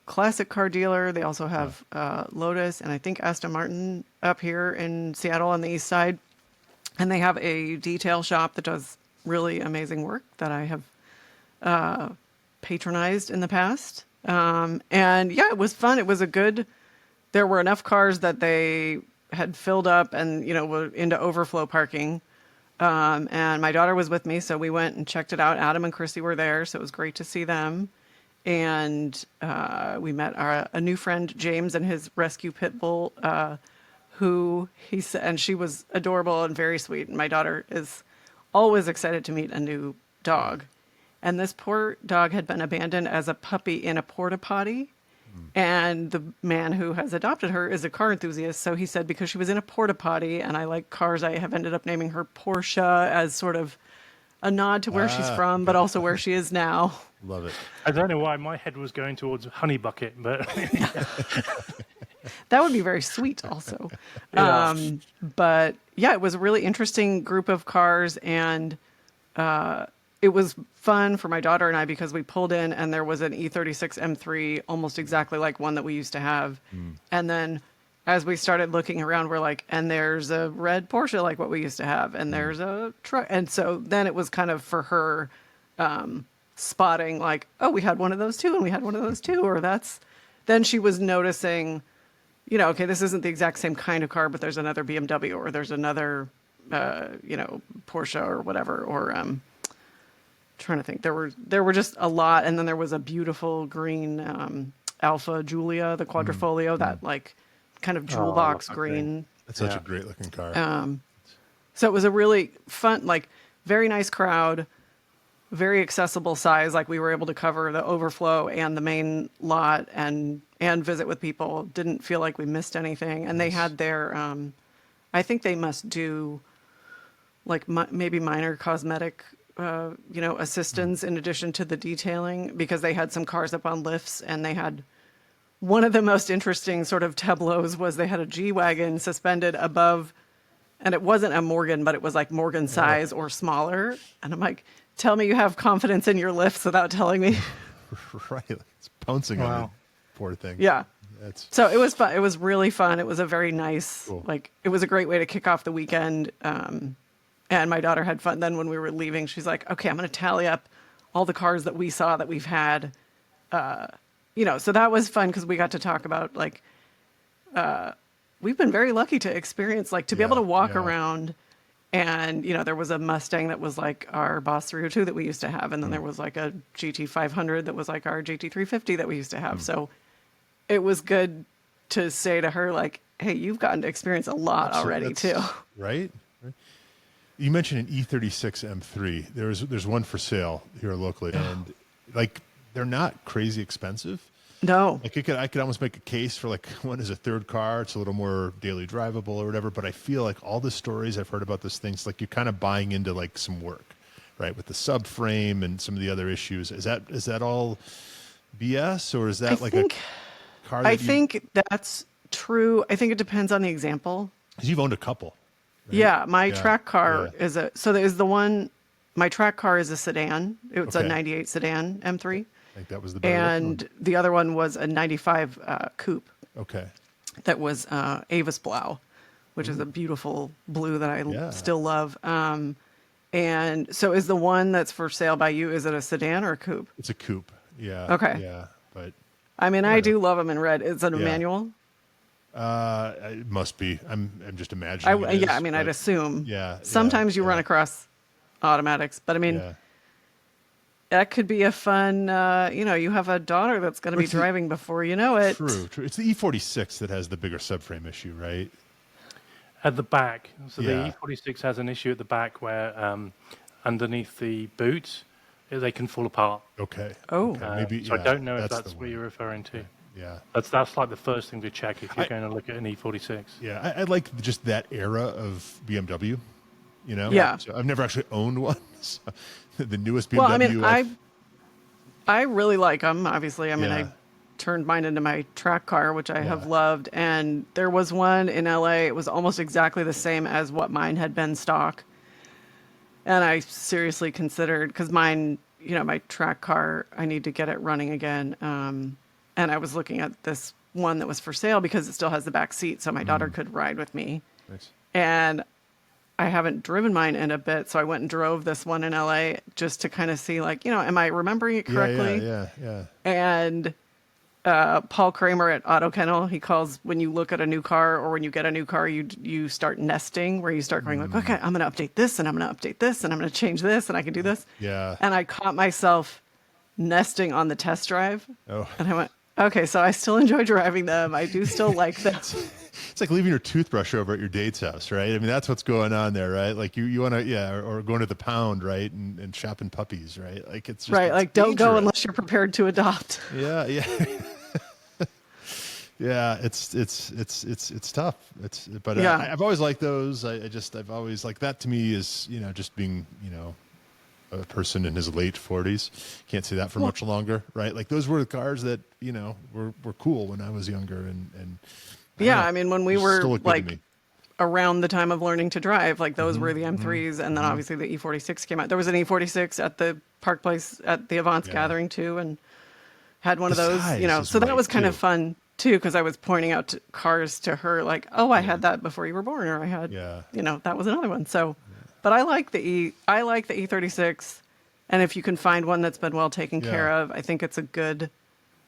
classic car dealer. They also have Lotus and I think Aston Martin up here in Seattle on the east side. And they have a detail shop that does really amazing work that I have patronized in the past. And yeah, it was fun. It was there were enough cars that they had filled up and, were into overflow parking. And my daughter was with me, so we went and checked it out. Adam and Chrissy were there, so it was great to see them. And we met a new friend, James, and his rescue pit bull, who he said, and she was adorable and very sweet. And my daughter is always excited to meet a new dog. And this poor dog had been abandoned as a puppy in a porta potty. And the man who has adopted her is a car enthusiast. So he said, because she was in a porta potty and I like cars, I have ended up naming her Porsche as sort of a nod to where she's from, but also where she is now. Love it. I don't know why my head was going towards Honey Bucket, but That would be very sweet also. Yeah. But yeah, it was a really interesting group of cars, and it was fun for my daughter and I because we pulled in and there was an E36 M3 almost exactly like one that we used to have. And then as we started looking around, we're like, and there's a red Porsche like what we used to have, and there's a truck. And so then it was kind of for her spotting like, oh, we had one of those too, and we had one of those too, or then she was noticing, okay, this isn't the exact same kind of car, but there's another BMW, or there's another, Porsche or whatever, or trying to think. There were just a lot, and then there was a beautiful green Alpha Giulia, the Quadrifoglio, that like kind of jewel box green. That's such a great looking car. So it was a really fun, like very nice crowd, very accessible size. Like we were able to cover the overflow and the main lot and visit with people. Didn't feel like we missed anything. And they had their, I think they must do like maybe minor cosmetic, assistance in addition to the detailing, because they had some cars up on lifts, and they had one of the most interesting sort of tableaus was they had a G-Wagon suspended above and it wasn't a Morgan, but it was like Morgan size or smaller. And I'm like, tell me you have confidence in your lifts without telling me. Right. It's pouncing on Wow. it. Poor thing. Yeah. That's So it was fun. It was really fun. It was a very nice, Cool. like, it was a great way to kick off the weekend. And my daughter had fun. Then when we were leaving, she's like, okay, I'm going to tally up all the cars that we saw that we've had. So that was fun because we got to talk about, like, we've been very lucky to experience, like, to be able to walk around. And, there was a Mustang that was like our Boss 302 that we used to have. And then there was like a GT500 that was like our GT350 that we used to have. So it was good to say to her, like, hey, you've gotten to experience a lot already, too. right. You mentioned an E36 M3. There's one for sale here locally, and like they're not crazy expensive. No. Like I could almost make a case for like one as a third car. It's a little more daily drivable or whatever. But I feel like all the stories I've heard about this thing, it's like you're kind of buying into like some work, right? With the subframe and some of the other issues. Is that all BS, or is that a car? I think that's true. I think it depends on the example. 'Cause you've owned a couple. Right? Yeah, my track car yeah. my track car is a sedan. It's a Okay. 98 sedan M3. I think that was the better And the other one was a 95 coupe okay. that was Avis Blau, which is a beautiful blue that I Yeah. still love. And so is the one that's for sale by you, is it a sedan or a coupe? It's a coupe. Yeah. Okay. Yeah, but I mean, I do love them in red. Is it a Yeah. manual? it must be. I'm just imagining. It is, I'd but assume. Yeah. Sometimes you run yeah. across automatics, but I mean, Yeah. that could be a fun, you have a daughter that's going to be It's the- driving before you know it. True. It's the E46 that has the bigger subframe issue, right? At the back. So Yeah. the E46 has an issue at the back where underneath the boot, they can fall apart. Okay. Oh. Okay. Maybe. So I don't know if the that's what one. you're referring to. Yeah. That's like the first thing to check if you're going to look at an E46. Yeah. I like just that era of BMW. Yeah. So I've never actually owned one. So the newest BMW. Well, I mean, I really like them, obviously. I mean, Yeah. I turned mine into my track car, which I have Yeah. loved. And there was one in LA. It was almost exactly the same as what mine had been stock. And I seriously considered, because mine, my track car, I need to get it running again. And I was looking at this one that was for sale because it still has the back seat, so my daughter could ride with me. Nice. And I haven't driven mine in a bit, so I went and drove this one in LA just to kind of see, like, am I remembering it correctly? Yeah. And Paul Kramer at Auto Kennel, he calls when you look at a new car or when you get a new car, you start nesting, where you start going like, okay, I'm going to update this and I'm going to update this and I'm going to change this and I can do this. Yeah. And I caught myself nesting on the test drive. Oh. And I went, okay, so I still enjoy driving them. I do still like them. It's like leaving your toothbrush over at your date's house, right? I mean, that's what's going on there, right? Like you want to, or going to the pound, right? And shopping puppies, right? Like it's just, Right, it's like don't go dangerous. unless you're prepared to adopt. Yeah. Yeah, it's tough. But Yeah. I've always liked those. I've always like that. To me is just being a person in his late 40s. Can't say that for much longer, right? Like those were the cars that were cool when I was younger, and Yeah, know, I mean, when we just were still look good to like me. around the time of learning to drive, like those Mm-hmm, were the M3s, and then obviously the E46 came out. There was an E46 at the Park Place at the Avance Gathering too, and had one The of those, size is so that right, was kind of too. fun too, because I was pointing out cars to her, like, oh, I had that before you were born, or I had, that was another one. So, but I like the E36, and if you can find one that's been well taken care of, I think it's a good.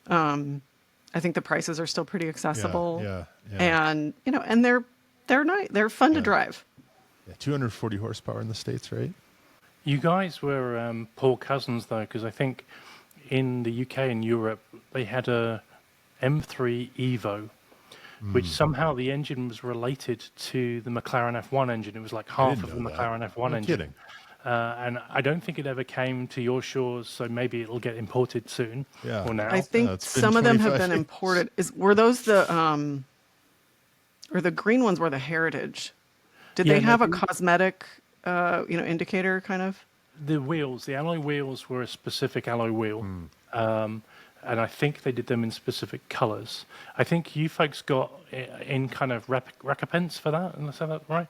I think the prices are still pretty accessible. Yeah. And and they're nice. They're fun to drive. Yeah, 240 horsepower in the States, right? You guys were poor cousins, though, because I think in the UK and Europe, they had a M3 Evo, which somehow the engine was related to the McLaren F1 engine. It was like half of the know that. McLaren F1 No engine. kidding. And I don't think it ever came to your shores, so maybe it'll get imported soon Yeah. or now. I think it's been some of them have 25 been years. imported. Were those the or the green ones were the Heritage? Did Yeah, they no, have a the- cosmetic indicator kind of? The alloy wheels were a specific alloy wheel. and I think they did them in specific colors. I think you folks got in kind of recompense for that, and I say that right.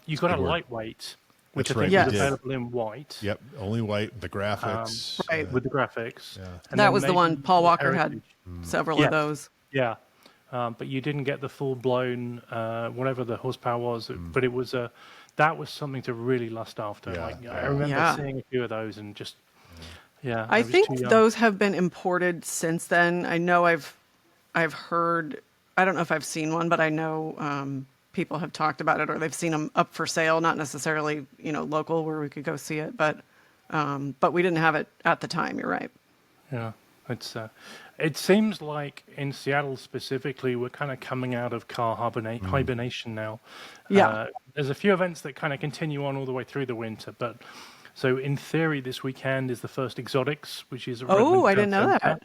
You got a good word. lightweight, which That's I think right, was we did. available in white. Yep, only white. The graphics. Right. With the graphics. Yeah. And That then was the maybe one Paul the Walker had Heritage. several Yes. of those. Yeah. But you didn't get the full-blown, whatever the horsepower was. But it was that was something to really lust after. Yeah, Like, yeah. I remember Yeah. seeing a few of those and just, yeah. I was think too young. those have been imported since then. I know I've heard. I don't know if I've seen one, but I know people have talked about it, or they've seen them up for sale. Not necessarily, local where we could go see it, but we didn't have it at the time. You're right. Yeah, it's. It seems like in Seattle specifically, we're kind of coming out of car hibernation now. Yeah. There's a few events that kind of continue on all the way through the winter, but so in theory, this weekend is the first Exotics, which is. At Oh, Redmond I didn't Town know Center.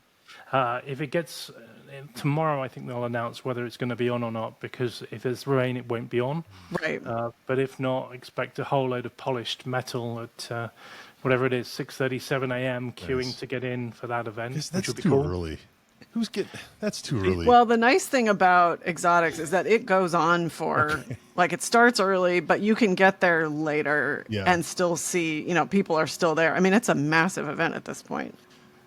that. If it gets tomorrow, I think they'll announce whether it's going to be on or not. Because if there's rain, it won't be on. Right. But if not, expect a whole load of polished metal at whatever it is, 6:37 a.m. queuing Nice. to get in for that event, Guess which that's will be too cool. early. That's too early. Well, the nice thing about Exotics is that it goes on for like it starts early, but you can get there later Yeah. and still see, people are still there. I mean, it's a massive event at this point.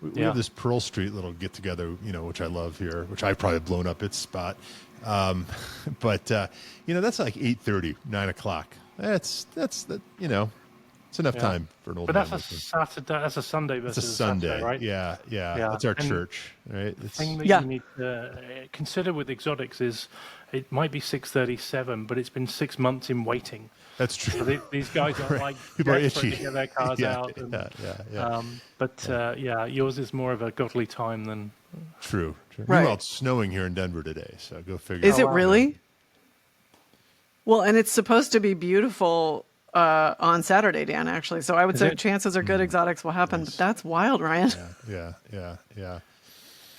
We have this Pearl Street little get together, which I love here, which I've probably blown up its spot. But that's like 8:30, 9 o'clock. That's it's enough time for an old But man that's a like me. Saturday. That's a Sunday It's versus a Sunday, Saturday, right? Yeah. Yeah. That's our And church, right? The It's, thing that Yeah. you need to consider with Exotics is it might be 6:37, but it's been 6 months in waiting. that's true. So these guys are like People are desperate itchy. to get their cars Yeah, out. And, yeah. yours is more of a godly time than. True. Right. Meanwhile, it's snowing here in Denver today, so go figure. Is it wow. really? Well, and it's supposed to be beautiful on Saturday, Dan, actually. So I would say it? chances are good Exotics will happen, but that's wild, Ryan. Yeah.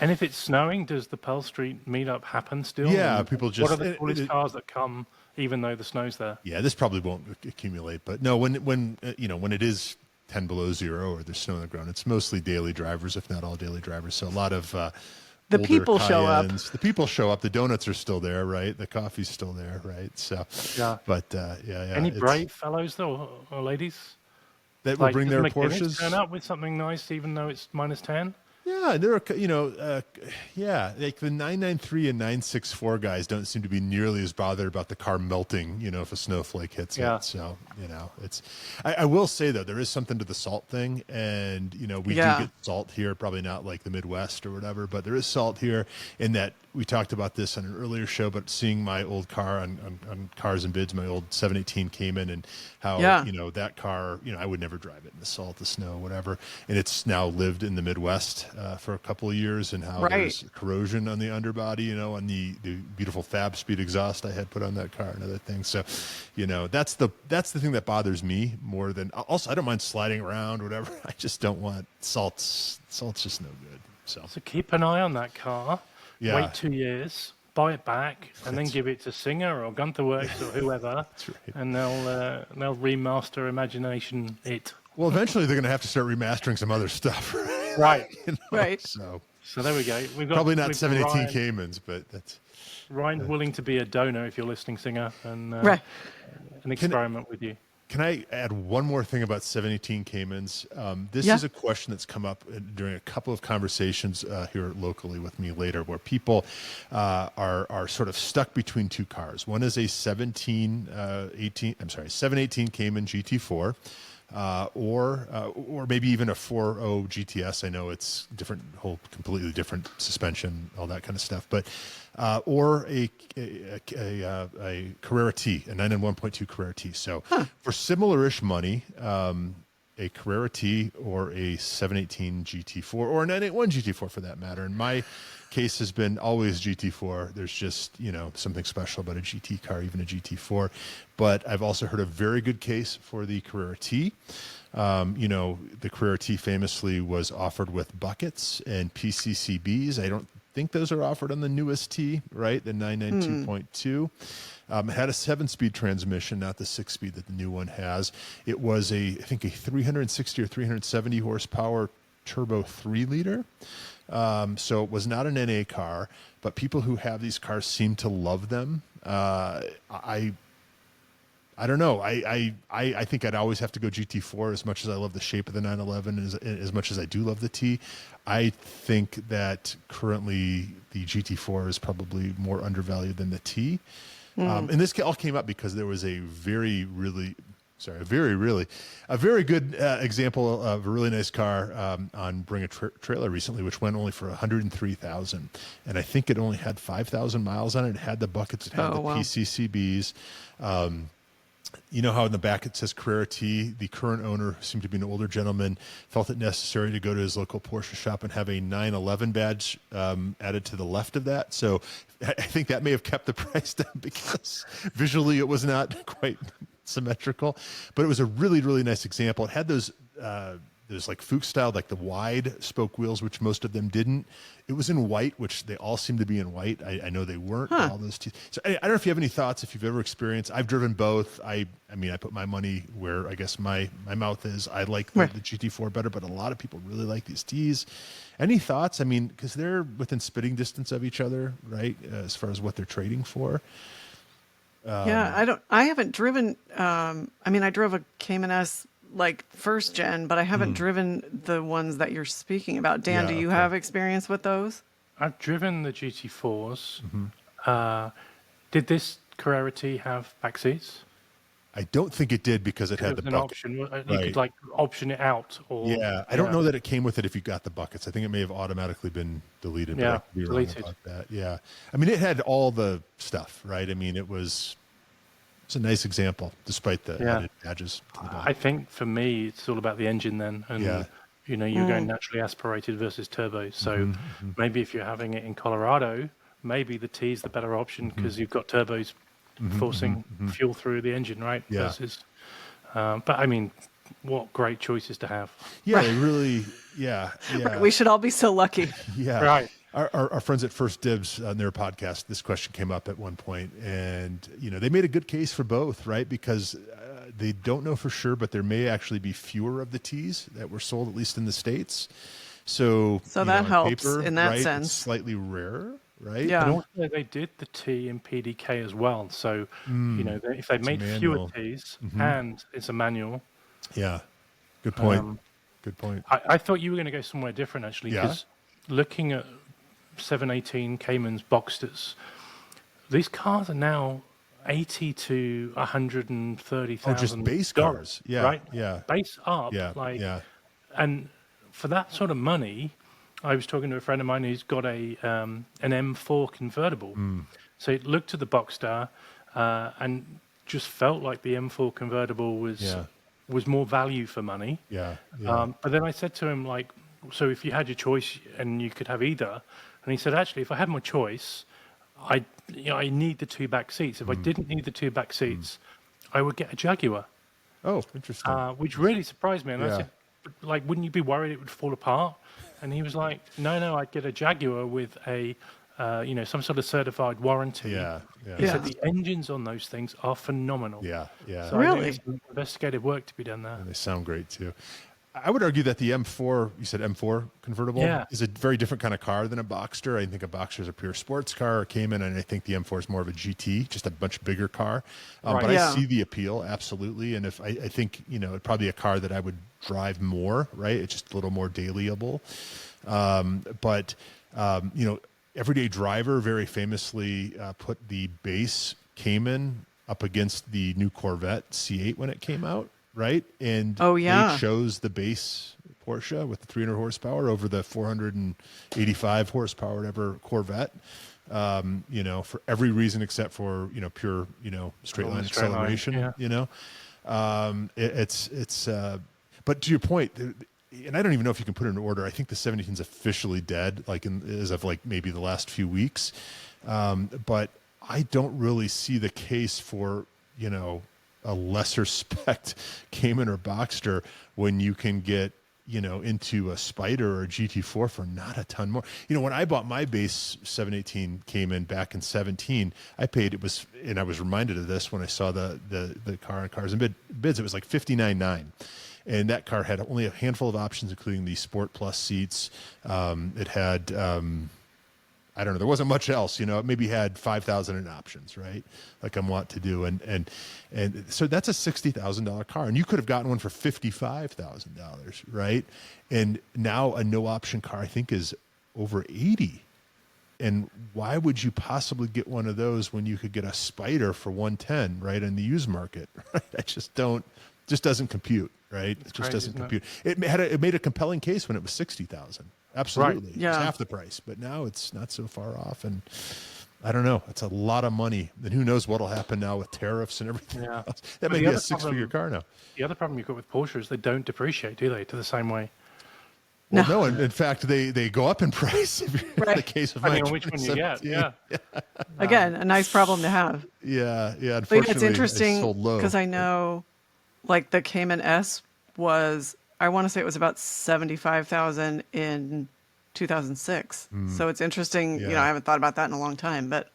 And if it's snowing, does the Pearl Street meetup happen still? Yeah, And people What just- are the coolest it- cars that come, even though the snow's there? Yeah, this probably won't accumulate, but no, when it is 10 below zero or there's snow on the ground, it's mostly daily drivers, if not all daily drivers. So a lot of The older people show up. Cayennes. The people show up. The donuts are still there, right? The coffee's still there, right? So, Yeah. but yeah. Any it's- brave fellows though, or ladies? that will bring does their McGinnis Porsches? turn up with something nice, even though it's -10? Yeah, there are, like the 993 and 964 guys don't seem to be nearly as bothered about the car melting, if a snowflake hits Yeah. it. So, it's, I will say though, there is something to the salt thing. And, we Yeah. do get salt here, probably not like the Midwest or whatever, but there is salt here in that we talked about this on an earlier show, but seeing my old car on Cars and Bids, my old 718 Cayman, and how, Yeah. that car, I would never drive it in the salt, the snow, whatever. And it's now lived in the Midwest for a couple of years, and how Right. there's corrosion on the underbody, on the beautiful Fab Speed exhaust I had put on that car and other things. So, that's the thing that bothers me more than, also I don't mind sliding around, whatever. I just don't want salt's just no good. So So keep an eye on that car. Yeah. Wait 2 years, buy it back, and then give it to Singer or Gunther Werks or whoever, right. and they'll remaster Imagination it. well, eventually they're going to have to start remastering some other stuff. Right. Right. So So there we go. We've got probably not we've got 718 Ryan, Caymans, but that's. Ryan's willing to be a donor if you're listening, Singer, and Right. an experiment with you. Can I add one more thing about 718 Caymans? This Yeah. is a question that's come up during a couple of conversations here locally with me later, where people are sort of stuck between two cars. One is a 718 Cayman GT4, or maybe even a 4.0 GTS. I know it's different, whole completely different suspension, all that kind of stuff, but or a Carrera T, a 991.2 Carrera T. So for similar-ish money, a Carrera T or a 718 GT4 or a 981 GT4 for that matter. And my case has been always GT4. There's just, something special about a GT car, even a GT4. But I've also heard a very good case for the Carrera T. The Carrera T famously was offered with buckets and PCCBs. I don't think those are offered on the newest T, right? The 992.2. It had a 7-speed transmission, not the 6-speed that the new one has. It was I think a 360 or 370 horsepower turbo 3-liter. So it was not an NA car, but people who have these cars seem to love them. I don't know. I think I'd always have to go GT4 as much as I love the shape of the 911, as much as I do love the T. I think that currently the GT4 is probably more undervalued than the T. And this all came up because there was a very good example of a really nice car on Bring a Trailer recently, which went only for 103,000, and I think it only had 5,000 miles on it. It had the buckets, it had PCCBs. You know how in the back it says Carrera T? The current owner, who seemed to be an older gentleman, felt it necessary to go to his local Porsche shop and have a 911 badge added to the left of that. So I think that may have kept the price down because visually it was not quite symmetrical. But it was a really, really nice example. It had those like Fuchs style, like the wide spoke wheels, which most of them didn't. It was in white, which they all seem to be in white. I know they weren't. All those so I don't know if you have any thoughts, if you've ever experienced. I've driven both. I mean, I put my money where I guess my mouth is. I like the GT4 better, but a lot of people really like these Ts. Any thoughts? I mean, because they're within spitting distance of each other, right? As far as what they're trading for. I haven't driven. I mean, I drove a Cayman S like first gen, but I haven't driven the ones that you're speaking about. Dan, do you have experience with those? I've driven the GT4s. Did this Carrera T have back seats? I don't think it did because it had the bucket. Option. You could like option it out. Or I don't know that it came with it if you got the buckets. I think it may have automatically been deleted. But I could be wrong about that. Yeah, I mean it had all the stuff, right? I mean it's a nice example, despite the added badges. I think for me, it's all about the engine then, and you're going naturally aspirated versus turbo. So maybe if you're having it in Colorado, maybe the T is the better option because you've got turbos forcing fuel through the engine, right? Yeah. Versus, but I mean, what great choices to have. Yeah, they really. We should all be so lucky. Yeah, right. Our friends at First Dibs on their podcast, this question came up at one point, and they made a good case for both, right? Because they don't know for sure, but there may actually be fewer of the Ts that were sold, at least in the States. So that helps paper, in that right, sense. It's slightly rarer, right? Yeah. And also they did the T in PDK as well. So if they made fewer Ts and it's a manual. Yeah, good point. Good point. I thought you were going to go somewhere different actually, because looking at 718 Caymans Boxsters, these cars are now 80 to 130,000. Oh, just base cars. Yeah. Right? Yeah. Base up. And for that sort of money, I was talking to a friend of mine who's got an M4 convertible. So it looked at the Boxster and just felt like the M4 convertible was more value for money. But then I said to him, like, so if you had your choice and you could have either, and he said, actually, if I had my choice, I need the two back seats. If I didn't need the two back seats, I would get a Jaguar. Oh, interesting. Which really surprised me. And I said, like, wouldn't you be worried it would fall apart? And he was like, no, I'd get a Jaguar with a, some sort of certified warranty. He said the engines on those things are phenomenal. So really? there's some investigative work to be done there. And they sound great too. I would argue that the M4, you said M4 convertible, is a very different kind of car than a Boxster. I think a Boxster is a pure sports car, or Cayman, and I think the M4 is more of a GT, just a much bigger car. But I see the appeal, absolutely. And if I think, it'd probably be a car that I would drive more, right? It's just a little more dailyable. Everyday Driver very famously put the base Cayman up against the new Corvette C8 when it came out. Right. And they chose the base Porsche with the 300 horsepower over the 485 horsepower, whatever Corvette, for every reason except for, pure, straight line acceleration, but to your point, and I don't even know if you can put it in order. I think the 17 is officially dead, as of maybe the last few weeks. But I don't really see the case for, a lesser spec Cayman or Boxster when you can get, into a Spider or a GT4 for not a ton more. When I bought my base 718 Cayman back in 17, I paid, and I was reminded of this when I saw the car on Cars and Bids, it was like $59,900. And that car had only a handful of options, including the Sport Plus seats. It had, I don't know, there wasn't much else, it maybe had 5,000 in options, right? Like I'm wont to do. And so that's a $60,000 car, and you could have gotten one for $55,000, right? And now a no option car, I think, is over 80. And why would you possibly get one of those when you could get a Spider for 110, right, in the used market? I just doesn't compute, right? It just doesn't compute. It made a compelling case when it was 60,000. Absolutely. Right. Yeah. It's half the price, but now it's not so far off. And I don't know. It's a lot of money. And who knows what'll happen now with tariffs and everything else. That may be a 6-figure car now. The other problem you've got with Porsche is they don't depreciate, do they, to the same way? Well, no. In fact, they go up in price. Right. In the case of depending on which one you get. Yeah. Again, a nice problem to have. Yeah. Unfortunately, it's interesting because I know, like the Cayman S was, I want to say it was about 75,000 in 2006. So it's interesting. I haven't thought about that in a long time, but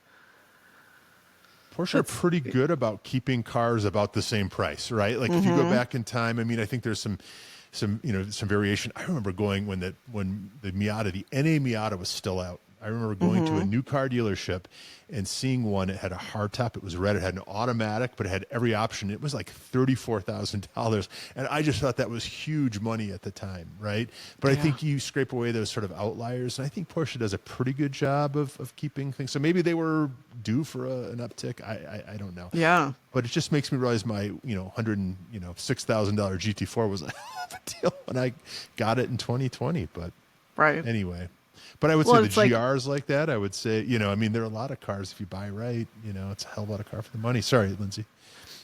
Porsche are pretty good about keeping cars about the same price, right? Like if you go back in time, I mean, I think there's some variation. I remember going when the Miata, the NA Miata was still out. I remember going to a new car dealership and seeing one. It had a hardtop. It was red. It had an automatic, but it had every option. It was like $34,000. And I just thought that was huge money at the time, right? But I think you scrape away those sort of outliers. And I think Porsche does a pretty good job of keeping things. So maybe they were due for an uptick. I don't know. Yeah. But it just makes me realize my, $6,000 GT4 was a deal when I got it in 2020. But anyway. But I would say the GRs like that, I would say, there are a lot of cars if you buy right, it's a hell of a lot of car for the money. Sorry, Lindsay.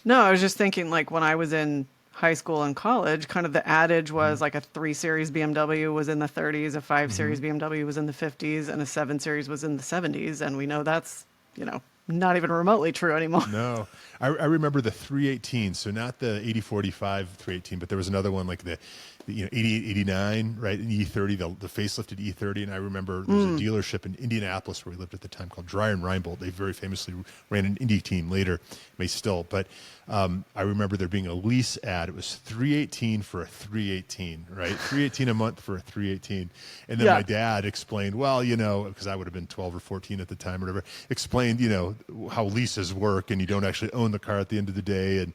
No, I was just thinking like when I was in high school and college, kind of the adage was like a 3 Series BMW was in the 30s, a 5 Series BMW was in the 50s, and a 7 Series was in the 70s. And we know that's, not even remotely true anymore. No, I remember the 318. So not the 8045 318, but there was another one like the 8889, right? An E30, the facelifted E30. And I remember there was a dealership in Indianapolis where we lived at the time called Dreyer and Reinbold. They very famously ran an Indy team later, may still. But I remember there being a lease ad. It was 318 for a 318, right? 318 a month for a 318. And then my dad explained, well, because I would have been 12 or 14 at the time or whatever, explained, how leases work and you don't actually own the car at the end of the day. And,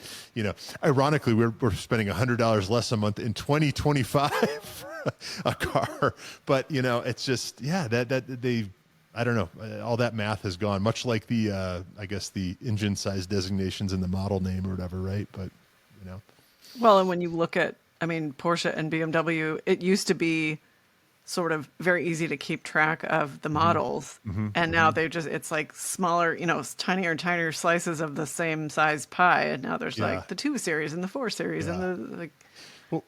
ironically, we're spending $100 less a month in 2025 for a car. But, it's just, I don't know. All that math has gone, much like the, I guess, the engine size designations in the model name or whatever, right? But, Well, and when you look at, Porsche and BMW, it used to be sort of very easy to keep track of the models. And now it's like smaller, tinier and tinier slices of the same size pie. And now there's like the 2 Series and the 4 Series and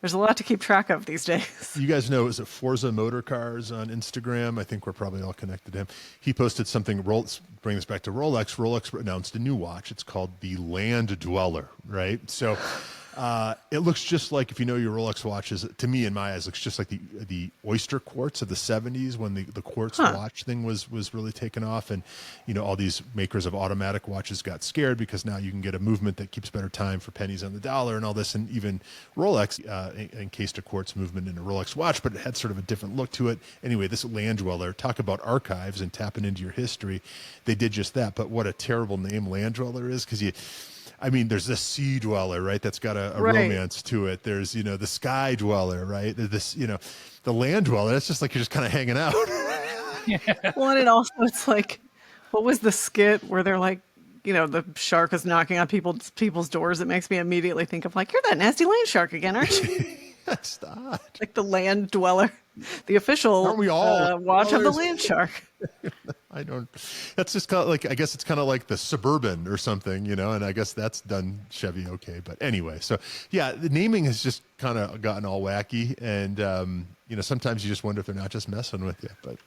there's a lot to keep track of these days. You guys know, is it Forza Motor Cars on Instagram? I think we're probably all connected to him. He posted something, bring this back to Rolex. Rolex announced a new watch. It's called the Land Dweller, right? So it looks just like, if you know your Rolex watches, to me, in my eyes, looks just like the oyster quartz of the 70s when the quartz watch thing was really taken off. And, all these makers of automatic watches got scared because now you can get a movement that keeps better time for pennies on the dollar and all this. And even Rolex encased a quartz movement in a Rolex watch, but it had sort of a different look to it. Anyway, this Land Dweller, talk about archives and tapping into your history. They did just that. But what a terrible name Land Dweller is, because there's the Sea Dweller, right? That's got a romance to it. There's, the Sky Dweller, right? There's the Land Dweller. That's just like you're just kind of hanging out. Well, and it's like, what was the skit where they're like, the shark is knocking on people's doors? It makes me immediately think of like, you're that nasty land shark again, aren't you? Stop. Like the Land Dweller, the official Aren't we all watch of the land shark. That's just kind of like, I guess it's kind of like the Suburban or something, and I guess that's done Chevy okay. But anyway, so the naming has just kind of gotten all wacky. And, sometimes you just wonder if they're not just messing with you. But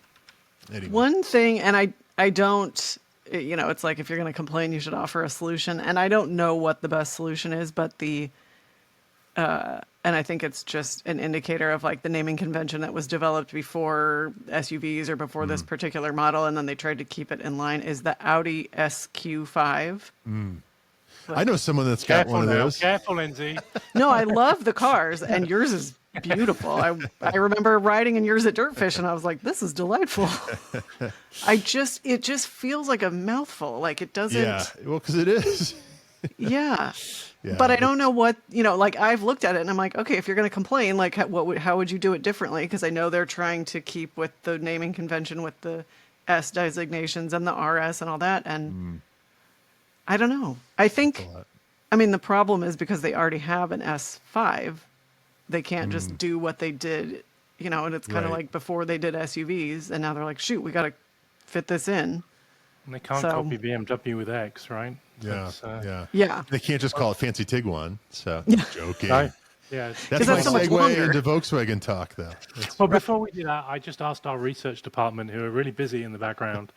anyway. One thing, and I don't, it's like if you're going to complain, you should offer a solution. And I don't know what the best solution is, but and I think it's just an indicator of like the naming convention that was developed before SUVs or before this particular model, and then they tried to keep it in line, is the Audi SQ5. I know someone that's got Careful one of now. those. Careful, Lindsay. No, I love the cars, and yours is beautiful. I remember riding in yours at Dirtfish, and I was like, "This is delightful." It just feels like a mouthful. Like it doesn't. Yeah, well, because it is. Yeah. Yeah, But I don't know what, like I've looked at it and I'm like, okay, if you're going to complain, like how would you do it differently? Because I know they're trying to keep with the naming convention with the S designations and the RS and all that. And I don't know. I mean, the problem is because they already have an S5, they can't just do what they did, and it's kind of Right. like before they did SUVs and now they're like, shoot, we got to fit this in. And they can't So- copy BMW with X, right? Yeah, That's, yeah. Yeah. They can't just call it Fancy Tiguan. So joking. No. Yeah. That's 'Cause my that's so much segue longer. into Volkswagen talk, though. That's- Well, before we do that, I just asked our research department, who are really busy in the background,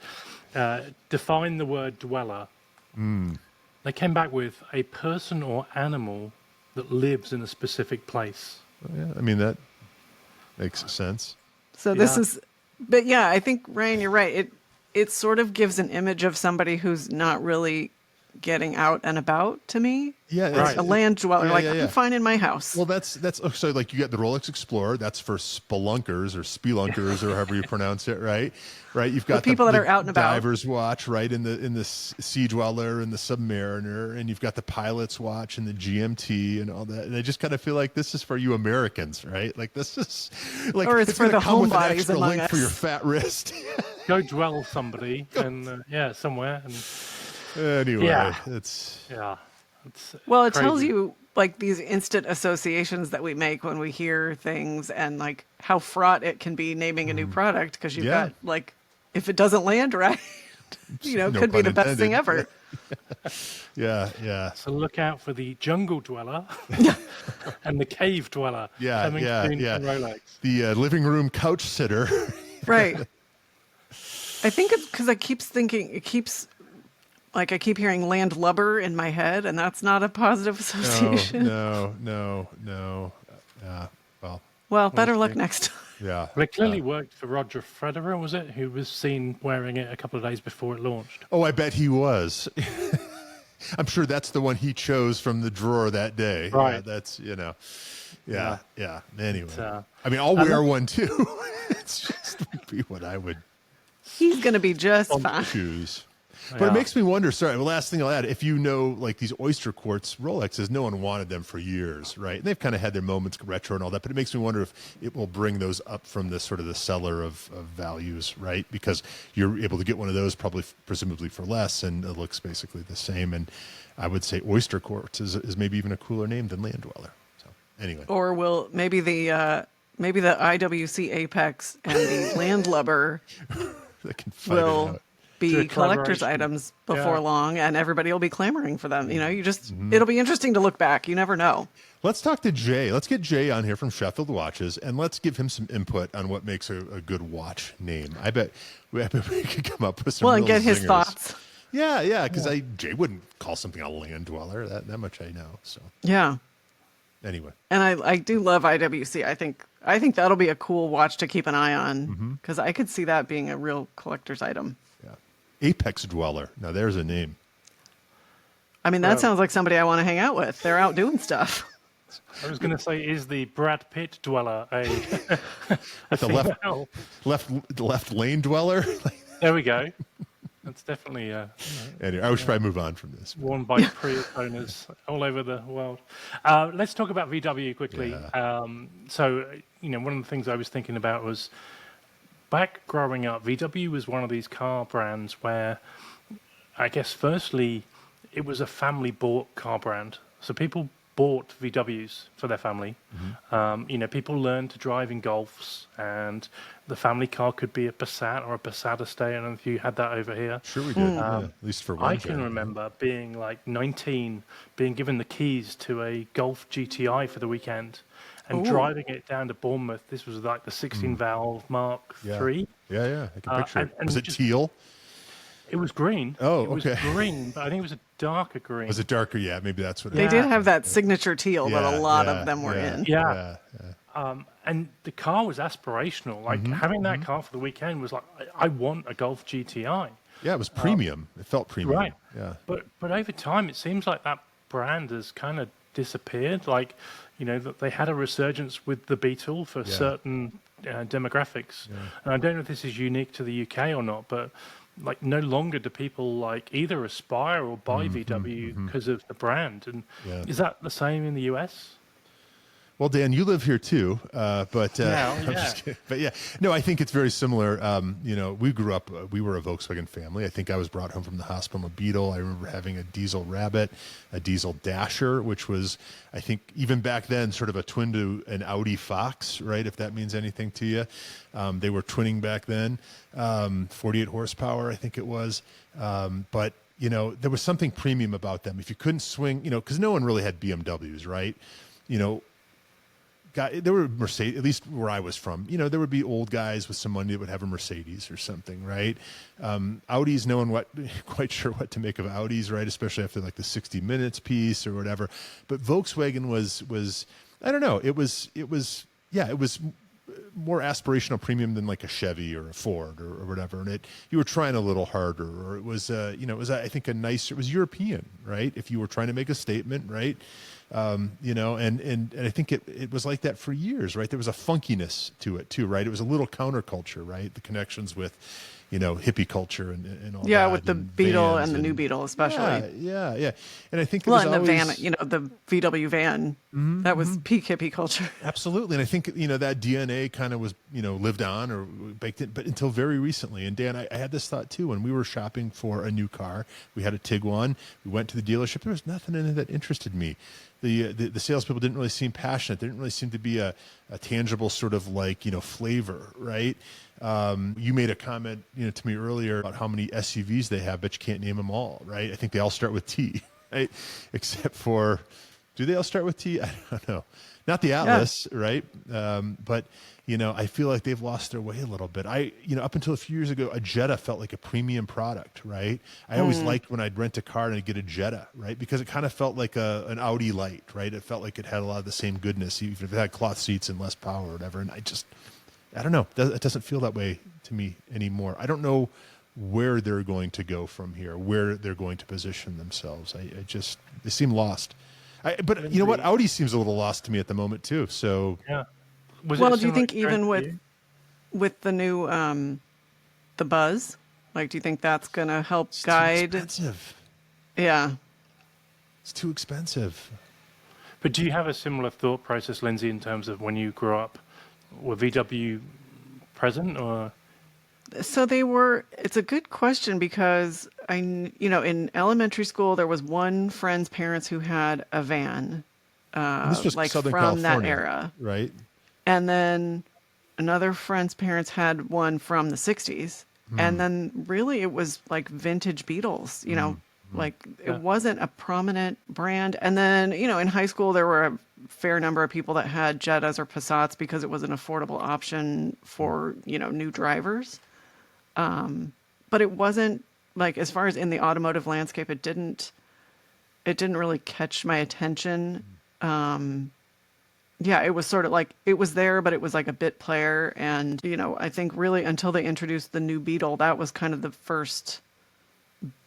define the word dweller. They came back with a person or animal that lives in a specific place. yeah, I mean, that makes sense. So this Yeah. is, but yeah, I think Ryan, you're right. It sort of gives an image of somebody who's not really getting out and about to me. Yeah, Like it's- a land dweller. yeah, like yeah, yeah. I'm fine in my house. Well, that's so like you got the Rolex Explorer. That's for spelunkers or spelunkers or however you pronounce it, right? Right. You've got The people that are out and about. Diver's watch, right? In the Sea Dweller and the Submariner, and you've got the Pilot's watch and the GMT and all that. And I just kind of feel like this is for you Americans, right? Like this is like, Or it's for gonna the come with an homebodies extra among link for us. your fat wrist. Go dwell somebody, and somewhere, and Anyway, Yeah. it's it's Well, it crazy. tells you like these instant associations that we make when we hear things and like how fraught it can be naming a new product because you've Yeah. got like if it doesn't land right, No could be pun the best thing intended. ever. yeah. So look out for the jungle dweller and the cave dweller. Yeah, coming yeah, soon yeah. from Rolex. The living room couch sitter. Right. I think it's because I keep I keep hearing landlubber in my head, and that's not a positive association. No. Well, Well, better luck see. next time. yeah. Well, it clearly worked for Roger Federer, was it? Who was seen wearing it a couple of days before it launched. Oh, I bet he was. I'm sure that's the one he chose from the drawer that day. Right. Yeah, that's, Yeah. Anyway. But, I mean, I'll wear one too. It's just would be what I would He's going to be just fine. choose. But it Yeah. makes me wonder, sorry, the last thing I'll add, if like these oyster quartz Rolexes, no one wanted them for years, right? And they've kind of had their moments, retro and all that, but it makes me wonder if it will bring those up from the sort of the cellar of values, right? Because you're able to get one of those presumably for less, and it looks basically the same. And I would say oyster quartz is maybe even a cooler name than land dweller. So anyway. Or will maybe the IWC Apex and the landlubber They can fight it will out. be Do a collector's collaboration. items before Yeah. long, and everybody will be clamoring for them. It'll be interesting to look back. You never know. Let's talk to Jay. Let's get Jay on here from Sheffield Watches, and let's give him some input on what makes a good watch name. I bet we could come up with some Well, and real get his zingers. thoughts. Yeah, because Jay wouldn't call something a land dweller. That much I know. So Yeah. anyway, And I do love IWC. I think that'll be a cool watch to keep an eye on because I could see that being a real collector's item. yeah, Apex Dweller. Now there's a name. I mean, that sounds like somebody I want to hang out with. They're out doing stuff. I was going to say, is the Brad Pitt dweller a The female? left lane dweller. There we go. That's definitely Anyway, I should probably move on from this. worn by Prius owners all over the world. Let's talk about VW quickly. Yeah. So, one of the things I was thinking about was back growing up, VW was one of these car brands where I guess firstly, it was a family bought car brand. So people bought VWs for their family. People learned to drive in Golfs, and the family car could be a Passat or a Passat Estate. I don't know if you had that over here. Sure, we did. Yeah, at least for one. I can remember being like 19, being given the keys to a Golf GTI for the weekend and Ooh. driving it down to Bournemouth. This was like the 16 valve Mark Yeah. III. Yeah, I can picture. and Was it just- teal? It was green. Oh, it was okay. green, but I think it was a darker green. Was it darker? Yeah, maybe that's what. They it did have that signature teal that a lot of them were in. Yeah. And the car was aspirational. Like having that car for the weekend was like, I want a Golf GTI. Yeah, it was premium. It felt premium. Right. Yeah. But over time, it seems like that brand has kind of disappeared. Like, that they had a resurgence with the Beetle for certain demographics. Yeah. And I don't know if this is unique to the UK or not, but like no longer do people like either aspire or buy VW because of the brand. And is that the same in the US? Well, Dan, you live here too, but I'm Yeah. just kidding. But yeah, no, I think it's very similar. We grew up, we were a Volkswagen family. I think I was brought home from the hospital in a Beetle. I remember having a diesel Rabbit, a diesel Dasher, which was, I think, even back then, sort of a twin to an Audi Fox, right? If that means anything to you. They were twinning back then, 48 horsepower, I think it was. But there was something premium about them. If you couldn't swing, because no one really had BMWs, right? There were Mercedes, at least where I was from, there would be old guys with some money that would have a Mercedes or something, right? Audis, no one quite sure what to make of Audis, right? Especially after like the 60 Minutes piece or whatever. But Volkswagen was I don't know, it was more aspirational premium than like a Chevy or a Ford or whatever. And you were trying a little harder, or it was, it was, I think, it was European, right? If you were trying to make a statement, right? And I think it was like that for years, right? There was a funkiness to it too, right? It was a little counterculture, right? The connections with, hippie culture and all that. Yeah, with the and Beetle vans and the new Beetle, especially. Yeah. And I think it Well, was and the always, van, the VW van, that was peak hippie culture. Absolutely. And I think, that DNA kind of was, lived on or baked in, but until very recently. And Dan, I had this thought too, when we were shopping for a new car, we had a Tiguan, we went to the dealership, there was nothing in it that interested me. The salespeople didn't really seem passionate. There didn't really seem to be a tangible sort of like, flavor, right? You made a comment, to me earlier about how many SUVs they have, but you can't name them all, right? I think they all start with T, right? Except for, do they all start with T? I don't know. Not the Atlas, right? But, I feel like they've lost their way a little bit. Up until a few years ago, a Jetta felt like a premium product, right? I always liked when I'd rent a car and I'd get a Jetta, right? Because it kind of felt like an Audi Light, right? It felt like it had a lot of the same goodness, even if it had cloth seats and less power or whatever. And I don't know. It doesn't feel that way to me anymore. I don't know where they're going to go from here, where they're going to position themselves. They seem lost. But you know what? Audi seems a little lost to me at the moment too. So yeah. Well, do you think even with the new the Buzz, like, do you think that's going to help guide? Too expensive. Yeah. It's too expensive. But do you have a similar thought process, Lindsey, in terms of when you grew up? Were VW present or? So it's a good question because in elementary school, there was one friend's parents who had a van, This was like Southern from that California, era. right? And then another friend's parents had one from the 60s. And then really it was like vintage Beetles, like it wasn't a prominent brand. And then, in high school, there were a fair number of people that had Jettas or Passats because it was an affordable option for, new drivers. But it wasn't like, as far as in the automotive landscape, it didn't really catch my attention. Yeah, it was sort of like, it was there, but it was like a bit player. And, I think really until they introduced the new Beetle, that was kind of the first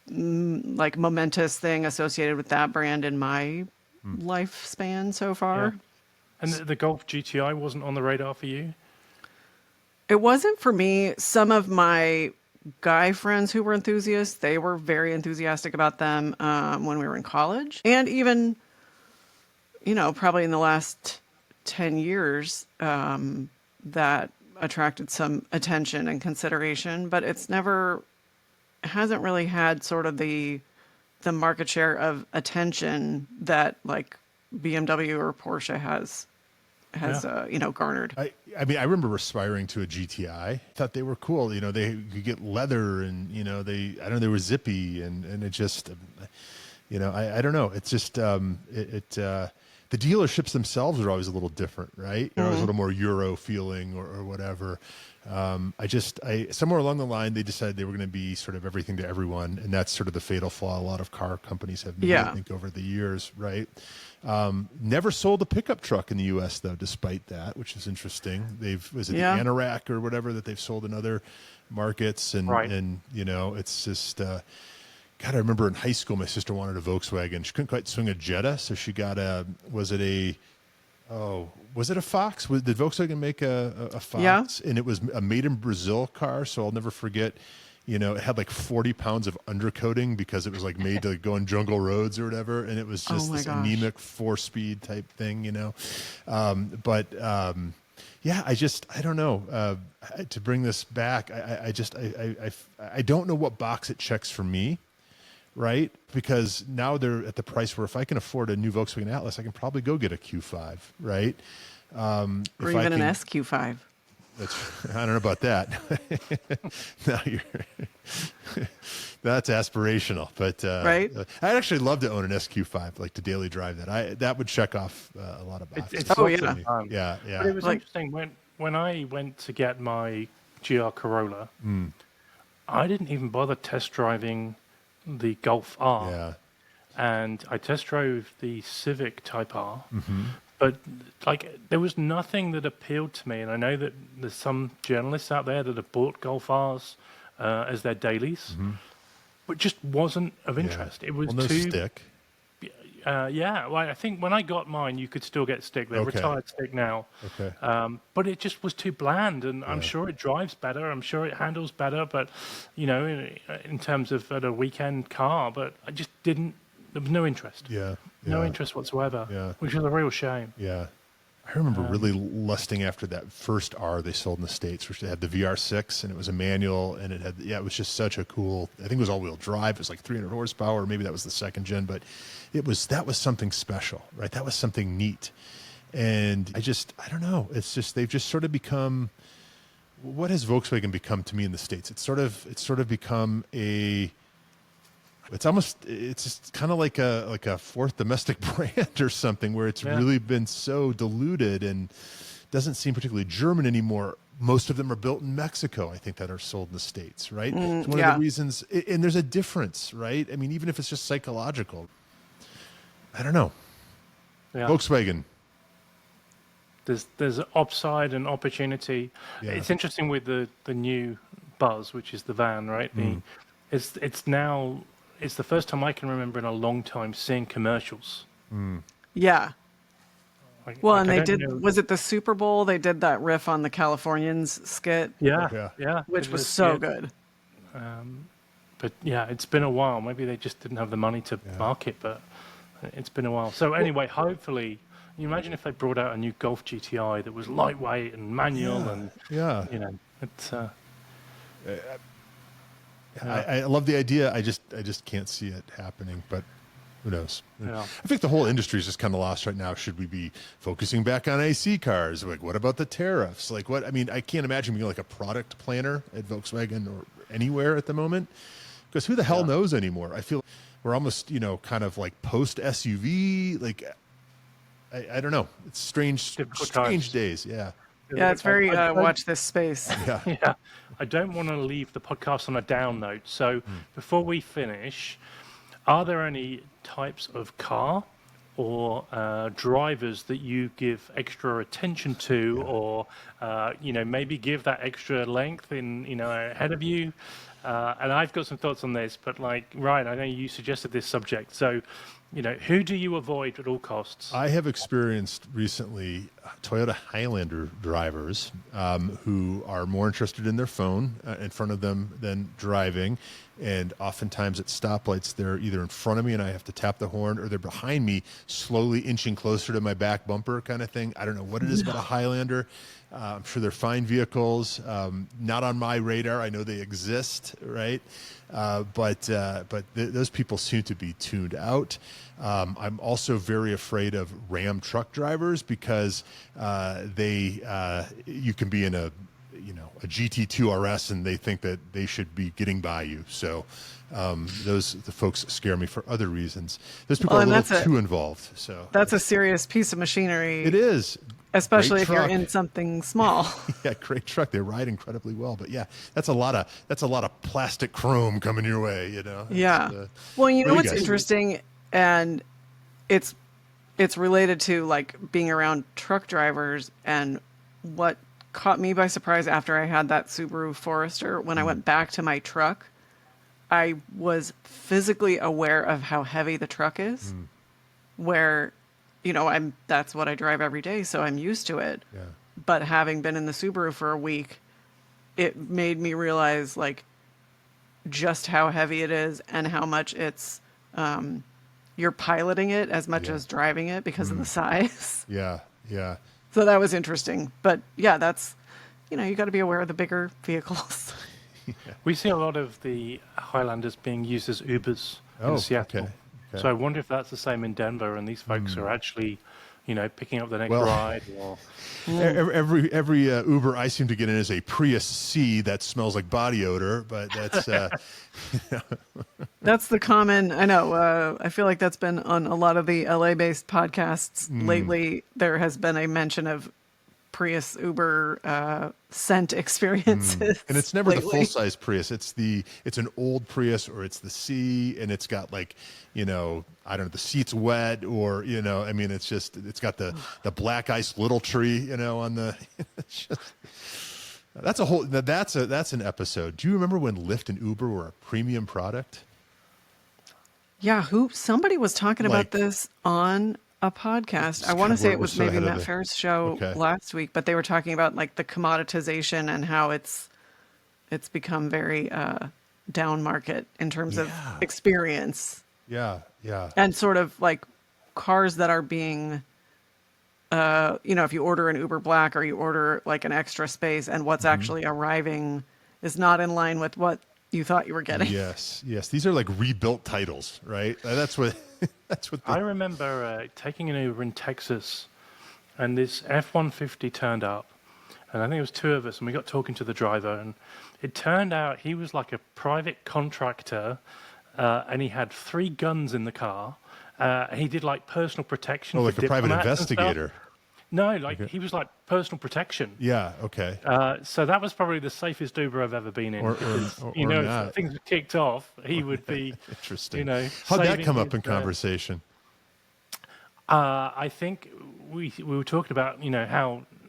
like momentous thing associated with that brand in my lifespan so far. Yeah. And the Golf GTI wasn't on the radar for you? It wasn't for me. Some of my guy friends who were enthusiasts, they were very enthusiastic about them when we were in college. And even, probably in the last 10 years, that attracted some attention and consideration, but hasn't really had sort of the market share of attention that like BMW or Porsche has garnered. I mean, I remember aspiring to a GTI. Thought they were cool. They could get leather and, they were zippy and it just, I don't know. It's just, the dealerships themselves are always a little different, right? They're always a little more Euro feeling or whatever. I somewhere along the line, they decided they were going to be sort of everything to everyone. And that's sort of the fatal flaw a lot of car companies have made, I think, over the years, right? Never sold a pickup truck in the U.S., though, despite that, which is interesting. Was it the Anorak or whatever that they've sold in other markets? And you know, it's just, God, I remember in high school, my sister wanted a Volkswagen. She couldn't quite swing a Jetta, so she got was it a Fox? Did Volkswagen make a Fox? Yeah. And it was a made in Brazil car, so I'll never forget. You know, it had like 40 pounds of undercoating because it was like made to go on jungle roads or whatever. And it was just this anemic 4-speed type thing, you know. Yeah, I don't know. To bring this back, I don't know what box it checks for me, right? Because now they're at the price where if I can afford a new Volkswagen Atlas, I can probably go get a Q5, right? Or even an SQ5. I don't know about that. No, that's aspirational, but right. I'd actually love to own an SQ5, like to daily drive that. That would check off a lot of boxes. It's yeah. But it was interesting when I went to get my GR Corolla. I didn't even bother test driving the Golf R. Yeah. And I test drove the Civic Type R. But like, there was nothing that appealed to me, and I know that there's some journalists out there that have bought Golf R's as their dailies, but just wasn't of interest. It was too stick. Well, I think when I got mine, you could still get stick. They're retired stick now. Okay. But it just was too bland, and I'm sure it drives better. I'm sure it handles better, but you know, in terms of a weekend car, but I just didn't. There was no interest. No interest whatsoever, which was a real shame. Yeah. I remember really lusting after that first R they sold in the States, which they had the VR6, and it was a manual, and it had, it was just such a cool, I think it was all-wheel drive. It was like 300 horsepower, or maybe that was the second gen, but that was something special, right? That was something neat. And I don't know. It's just, they've just sort of become, what has Volkswagen become to me in the States? It's sort of become it's just kind of like a fourth domestic brand or something, where it's really been so diluted and doesn't seem particularly German anymore. Most of them are built in Mexico, I think, that are sold in the States, right? It's one of the reasons, and there's a difference, right? I mean, even if it's just psychological, I don't know. Volkswagen. There's upside and opportunity. It's interesting with the new Buzz, which is the van, right? It's the first time I can remember in a long time seeing commercials. Yeah. Well, and they did, was it the Super Bowl? They did that riff on the Californians skit. Yeah. Which was so good. But yeah, it's been a while. Maybe they just didn't have the money to market, but it's been a while. So anyway, hopefully, you imagine if they brought out a new Golf GTI that was lightweight and manual and, you know, it's... I love the idea. I just can't see it happening, but who knows? I think the whole industry is just kind of lost right now. Should we be focusing back on AC cars? Like, what about the tariffs? Like, what? I mean, I can't imagine being like a product planner at Volkswagen or anywhere at the moment, because who the hell knows anymore? I feel we're almost, you know, kind of like post SUV. Like, I don't know. It's strange days. Yeah. Yeah, it's very watch this space. Yeah. I don't want to leave the podcast on a down note. So before we finish, are there any types of car or drivers that you give extra attention to, or you know, maybe give that extra length in, you know, ahead of you? And I've got some thoughts on this, but like, Ryan, I know you suggested this subject. So, you know, who do you avoid at all costs? I have experienced recently Toyota Highlander drivers who are more interested in their phone in front of them than driving. And oftentimes at stoplights, they're either in front of me and I have to tap the horn, or they're behind me, slowly inching closer to my back bumper kind of thing. I don't know what it is about a Highlander. I'm sure they're fine vehicles, not on my radar. I know they exist, right? But those people seem to be tuned out. I'm also very afraid of Ram truck drivers because you can be in a a GT2 RS and they think that they should be getting by you. So the folks scare me for other reasons. Those people are a little too involved. So that's a serious piece of machinery. It is. Especially if you're in something small. Yeah, great truck. They ride incredibly well. But yeah, that's a lot of plastic chrome coming your way, Yeah. Well, what's interesting, and it's related to like being around truck drivers, and what caught me by surprise after I had that Subaru Forester, when I went back to my truck, I was physically aware of how heavy the truck is, where that's what I drive every day, so I'm used to it. Yeah. But having been in the Subaru for a week, it made me realize like just how heavy it is and how much it's you're piloting it as much as driving it because of the size. Yeah, yeah. So that was interesting. But yeah, that's you got to be aware of the bigger vehicles. We see a lot of the Highlanders being used as Ubers in Seattle. Okay. So I wonder if that's the same in Denver, and these folks are actually, picking up the next ride. Or every Uber I seem to get in is a Prius C that smells like body odor, but that's that's the common. I know. I feel like that's been on a lot of the LA-based podcasts lately. There has been a mention of Prius Uber scent experiences, and it's never lately. the full size Prius. It's an old Prius, or it's the C, and it's got like I don't know, the seat's wet, or I mean, it's got the black ice little tree on the. That's an episode. Do you remember when Lyft and Uber were a premium product? Yeah, somebody was talking about this on a podcast. I want to say it was maybe Matt Ferris' show last week, but they were talking about like the commoditization and how it's become very down market in terms of experience. Yeah, yeah. And sort of like cars that are being, if you order an Uber Black or you order like an extra space, and what's actually arriving is not in line with what you thought you were getting. Yes, yes. These are like rebuilt titles, right? That's what. I remember taking an Uber in Texas, and this F-150 turned up, and I think it was two of us, and we got talking to the driver, and it turned out he was like a private contractor, and he had 3 guns in the car. He did like personal protection. Like a private investigator. No, he was like personal protection. Yeah. Okay. So that was probably the safest Uber I've ever been in. Or if things were kicked off, he would be. Interesting. How'd that come up in conversation? I think we were talking about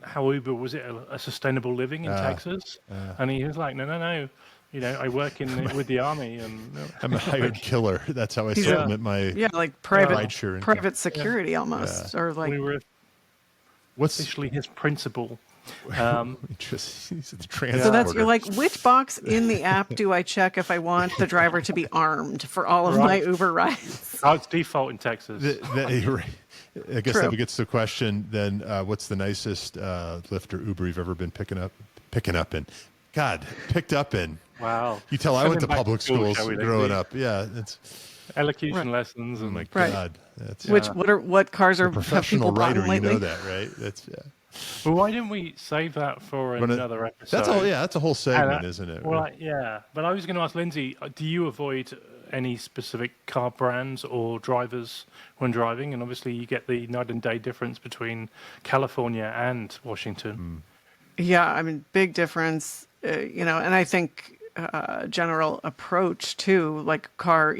how Uber was it a sustainable living in Texas, and he was like, no. I work with the army, and I'm a hired killer. That's how I supplement my like private security almost, or like. We were officially his principal. Interesting. He's the transporter. So that's, you're like, which box in the app do I check if I want the driver to be armed for all of my Uber rides? Oh, it's default in Texas. I guess that gets the question then, what's the nicest Lyft or Uber you've ever been picked up in? Wow. You tell I went to public schools growing up. Yeah. It's elocution lessons. And oh my God. That's, what cars are professional writer, you know that, right? That's Well, why didn't we save that for another episode? That's all. Yeah, that's a whole segment, isn't it? Well, yeah. But I was going to ask Lindsey, do you avoid any specific car brands or drivers when driving? And obviously, you get the night and day difference between California and Washington. Yeah, I mean, big difference. And I think general approach too, like car,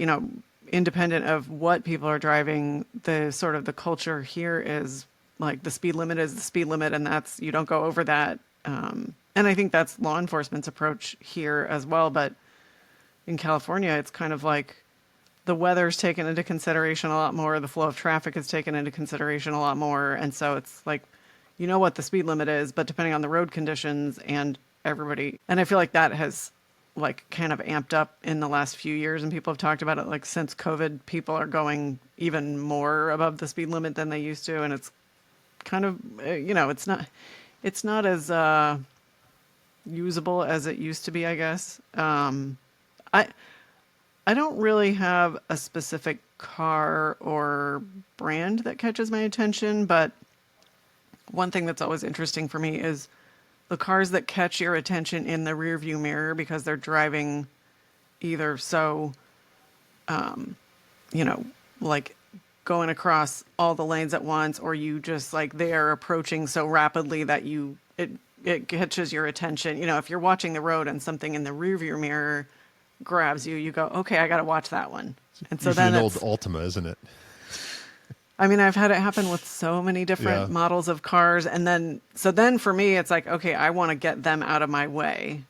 independent of what people are driving, the culture here is like the speed limit is the speed limit, and that's, you don't go over that. And I think that's law enforcement's approach here as well. But in California, it's kind of like the weather's taken into consideration a lot more. The flow of traffic is taken into consideration a lot more. And so it's like, you know what the speed limit is, but depending on the road conditions and everybody. And I feel like that has like kind of amped up in the last few years, and people have talked about it like since COVID, people are going even more above the speed limit than they used to. And it's kind of, it's not as usable as it used to be, I guess. I don't really have a specific car or brand that catches my attention, but one thing that's always interesting for me is the cars that catch your attention in the rear view mirror because they're driving either so, you know, like going across all the lanes at once, or you just like they are approaching so rapidly that it catches your attention. You know, if you're watching the road and something in the rear view mirror grabs you, you go, okay, I got to watch that one. And so Usually then an old it's, Altima, isn't it? I mean, I've had it happen with so many different models of cars. And then, so then for me, it's like, okay, I want to get them out of my way.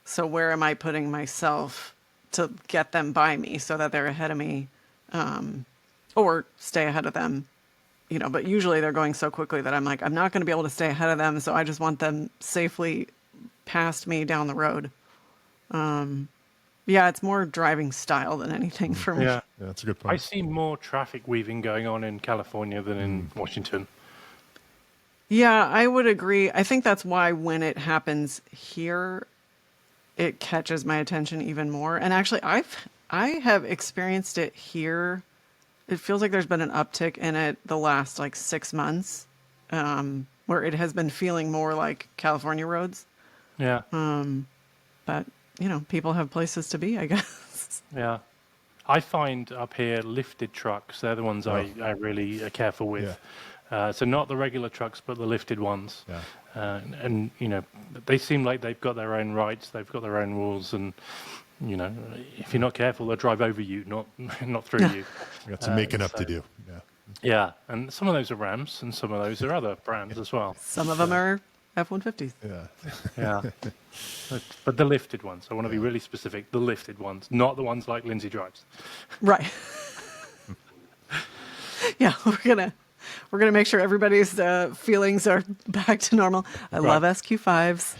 So where am I putting myself to get them by me so that they're ahead of me, or stay ahead of them, you know, but usually they're going so quickly that I'm like, I'm not going to be able to stay ahead of them. So I just want them safely past me down the road. Yeah, it's more driving style than anything for me. Yeah, That's a good I point. see more traffic weaving going on in California than in Washington. Yeah, I would agree. I think that's why when it happens here, it catches my attention even more. And actually, I have experienced it here. It feels like there's been an uptick in it the last like 6 months, where it has been feeling more like California roads. Yeah, But you know, people have places to be, I guess. yeah. I find up here lifted trucks, they're the ones I really are careful with. So not the regular trucks, but the lifted ones. Yeah. And, you know, they seem like they've got their own rights, they've got their own rules, and, you know, if you're not careful, they'll drive over you, not through you. We got some making up to do. Yeah. Yeah, and some of those are Rams, and some of those are other brands as well. Some of them are F-150s. Yeah. Yeah. But the lifted ones, I want to be really specific, the lifted ones, not the ones like Lindsey drives. Right. Yeah, we're gonna make sure everybody's feelings are back to normal. I love SQ5s.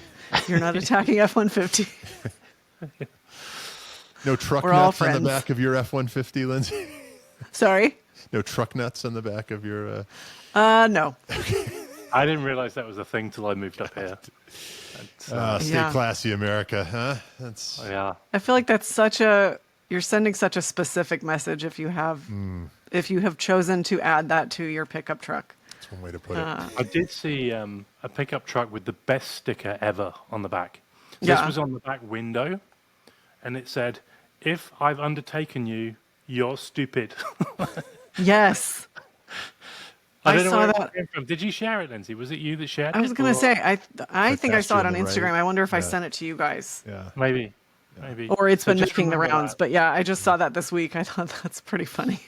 You're not attacking F-150. No truck We're all nuts on the friends. back of your F-150, Lindsay? Sorry. No truck nuts on the back of your... No. I didn't realize that was a thing till I moved up here. Stay Yeah. classy, America, huh? That's Yeah. I feel like that's you're sending such a specific message if you have chosen to add that to your pickup truck. that's one way to put it. I did see a pickup truck with the best sticker ever on the back. So Yeah. This was on the back window, and it said, "If I've undertaken you, you're stupid." Yes. I don't know saw where that. it came from. Did you share it, Lindsay? Was it you that shared it? I was going or- to say, I think I faster saw it on on the Instagram. right. I wonder if I Yeah. sent it to you guys. Yeah. Maybe. Or it's So been just making the remember rounds. that. But yeah, I just saw that this week. I thought that's pretty funny.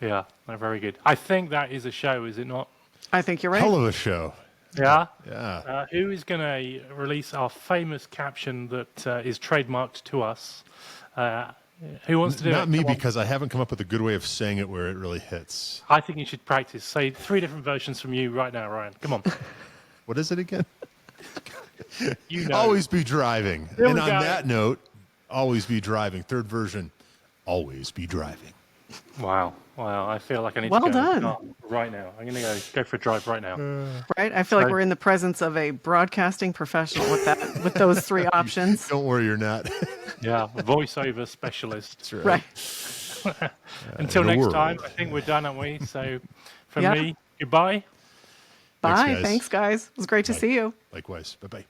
Yeah, no, very good. I think that is a show, is it not? I think you're right. Hell of a show. Yeah. Yeah. Who is going to release our famous caption that is trademarked to us? Who wants to do it? Not me, Come on. because I haven't come up with a good way of saying it where it really hits. I think you should practice. Say 3 different versions from you right now, Ryan. Come on. What is it again? You know. Always be driving. There And we on go. that note, always be driving. Third version, always be driving. Wow. I feel like I need Well to go done. right now. I'm going to go for a drive right now. Right? I feel like So- we're in the presence of a broadcasting professional with those 3 options. Don't worry, you're not. Yeah, voiceover specialist. That's right. Right. Until in a next world. time, I think we're done, aren't we? So from Yeah. me, goodbye. Bye. guys. Thanks, guys. It was great to Bye. see you. Likewise. Bye-bye.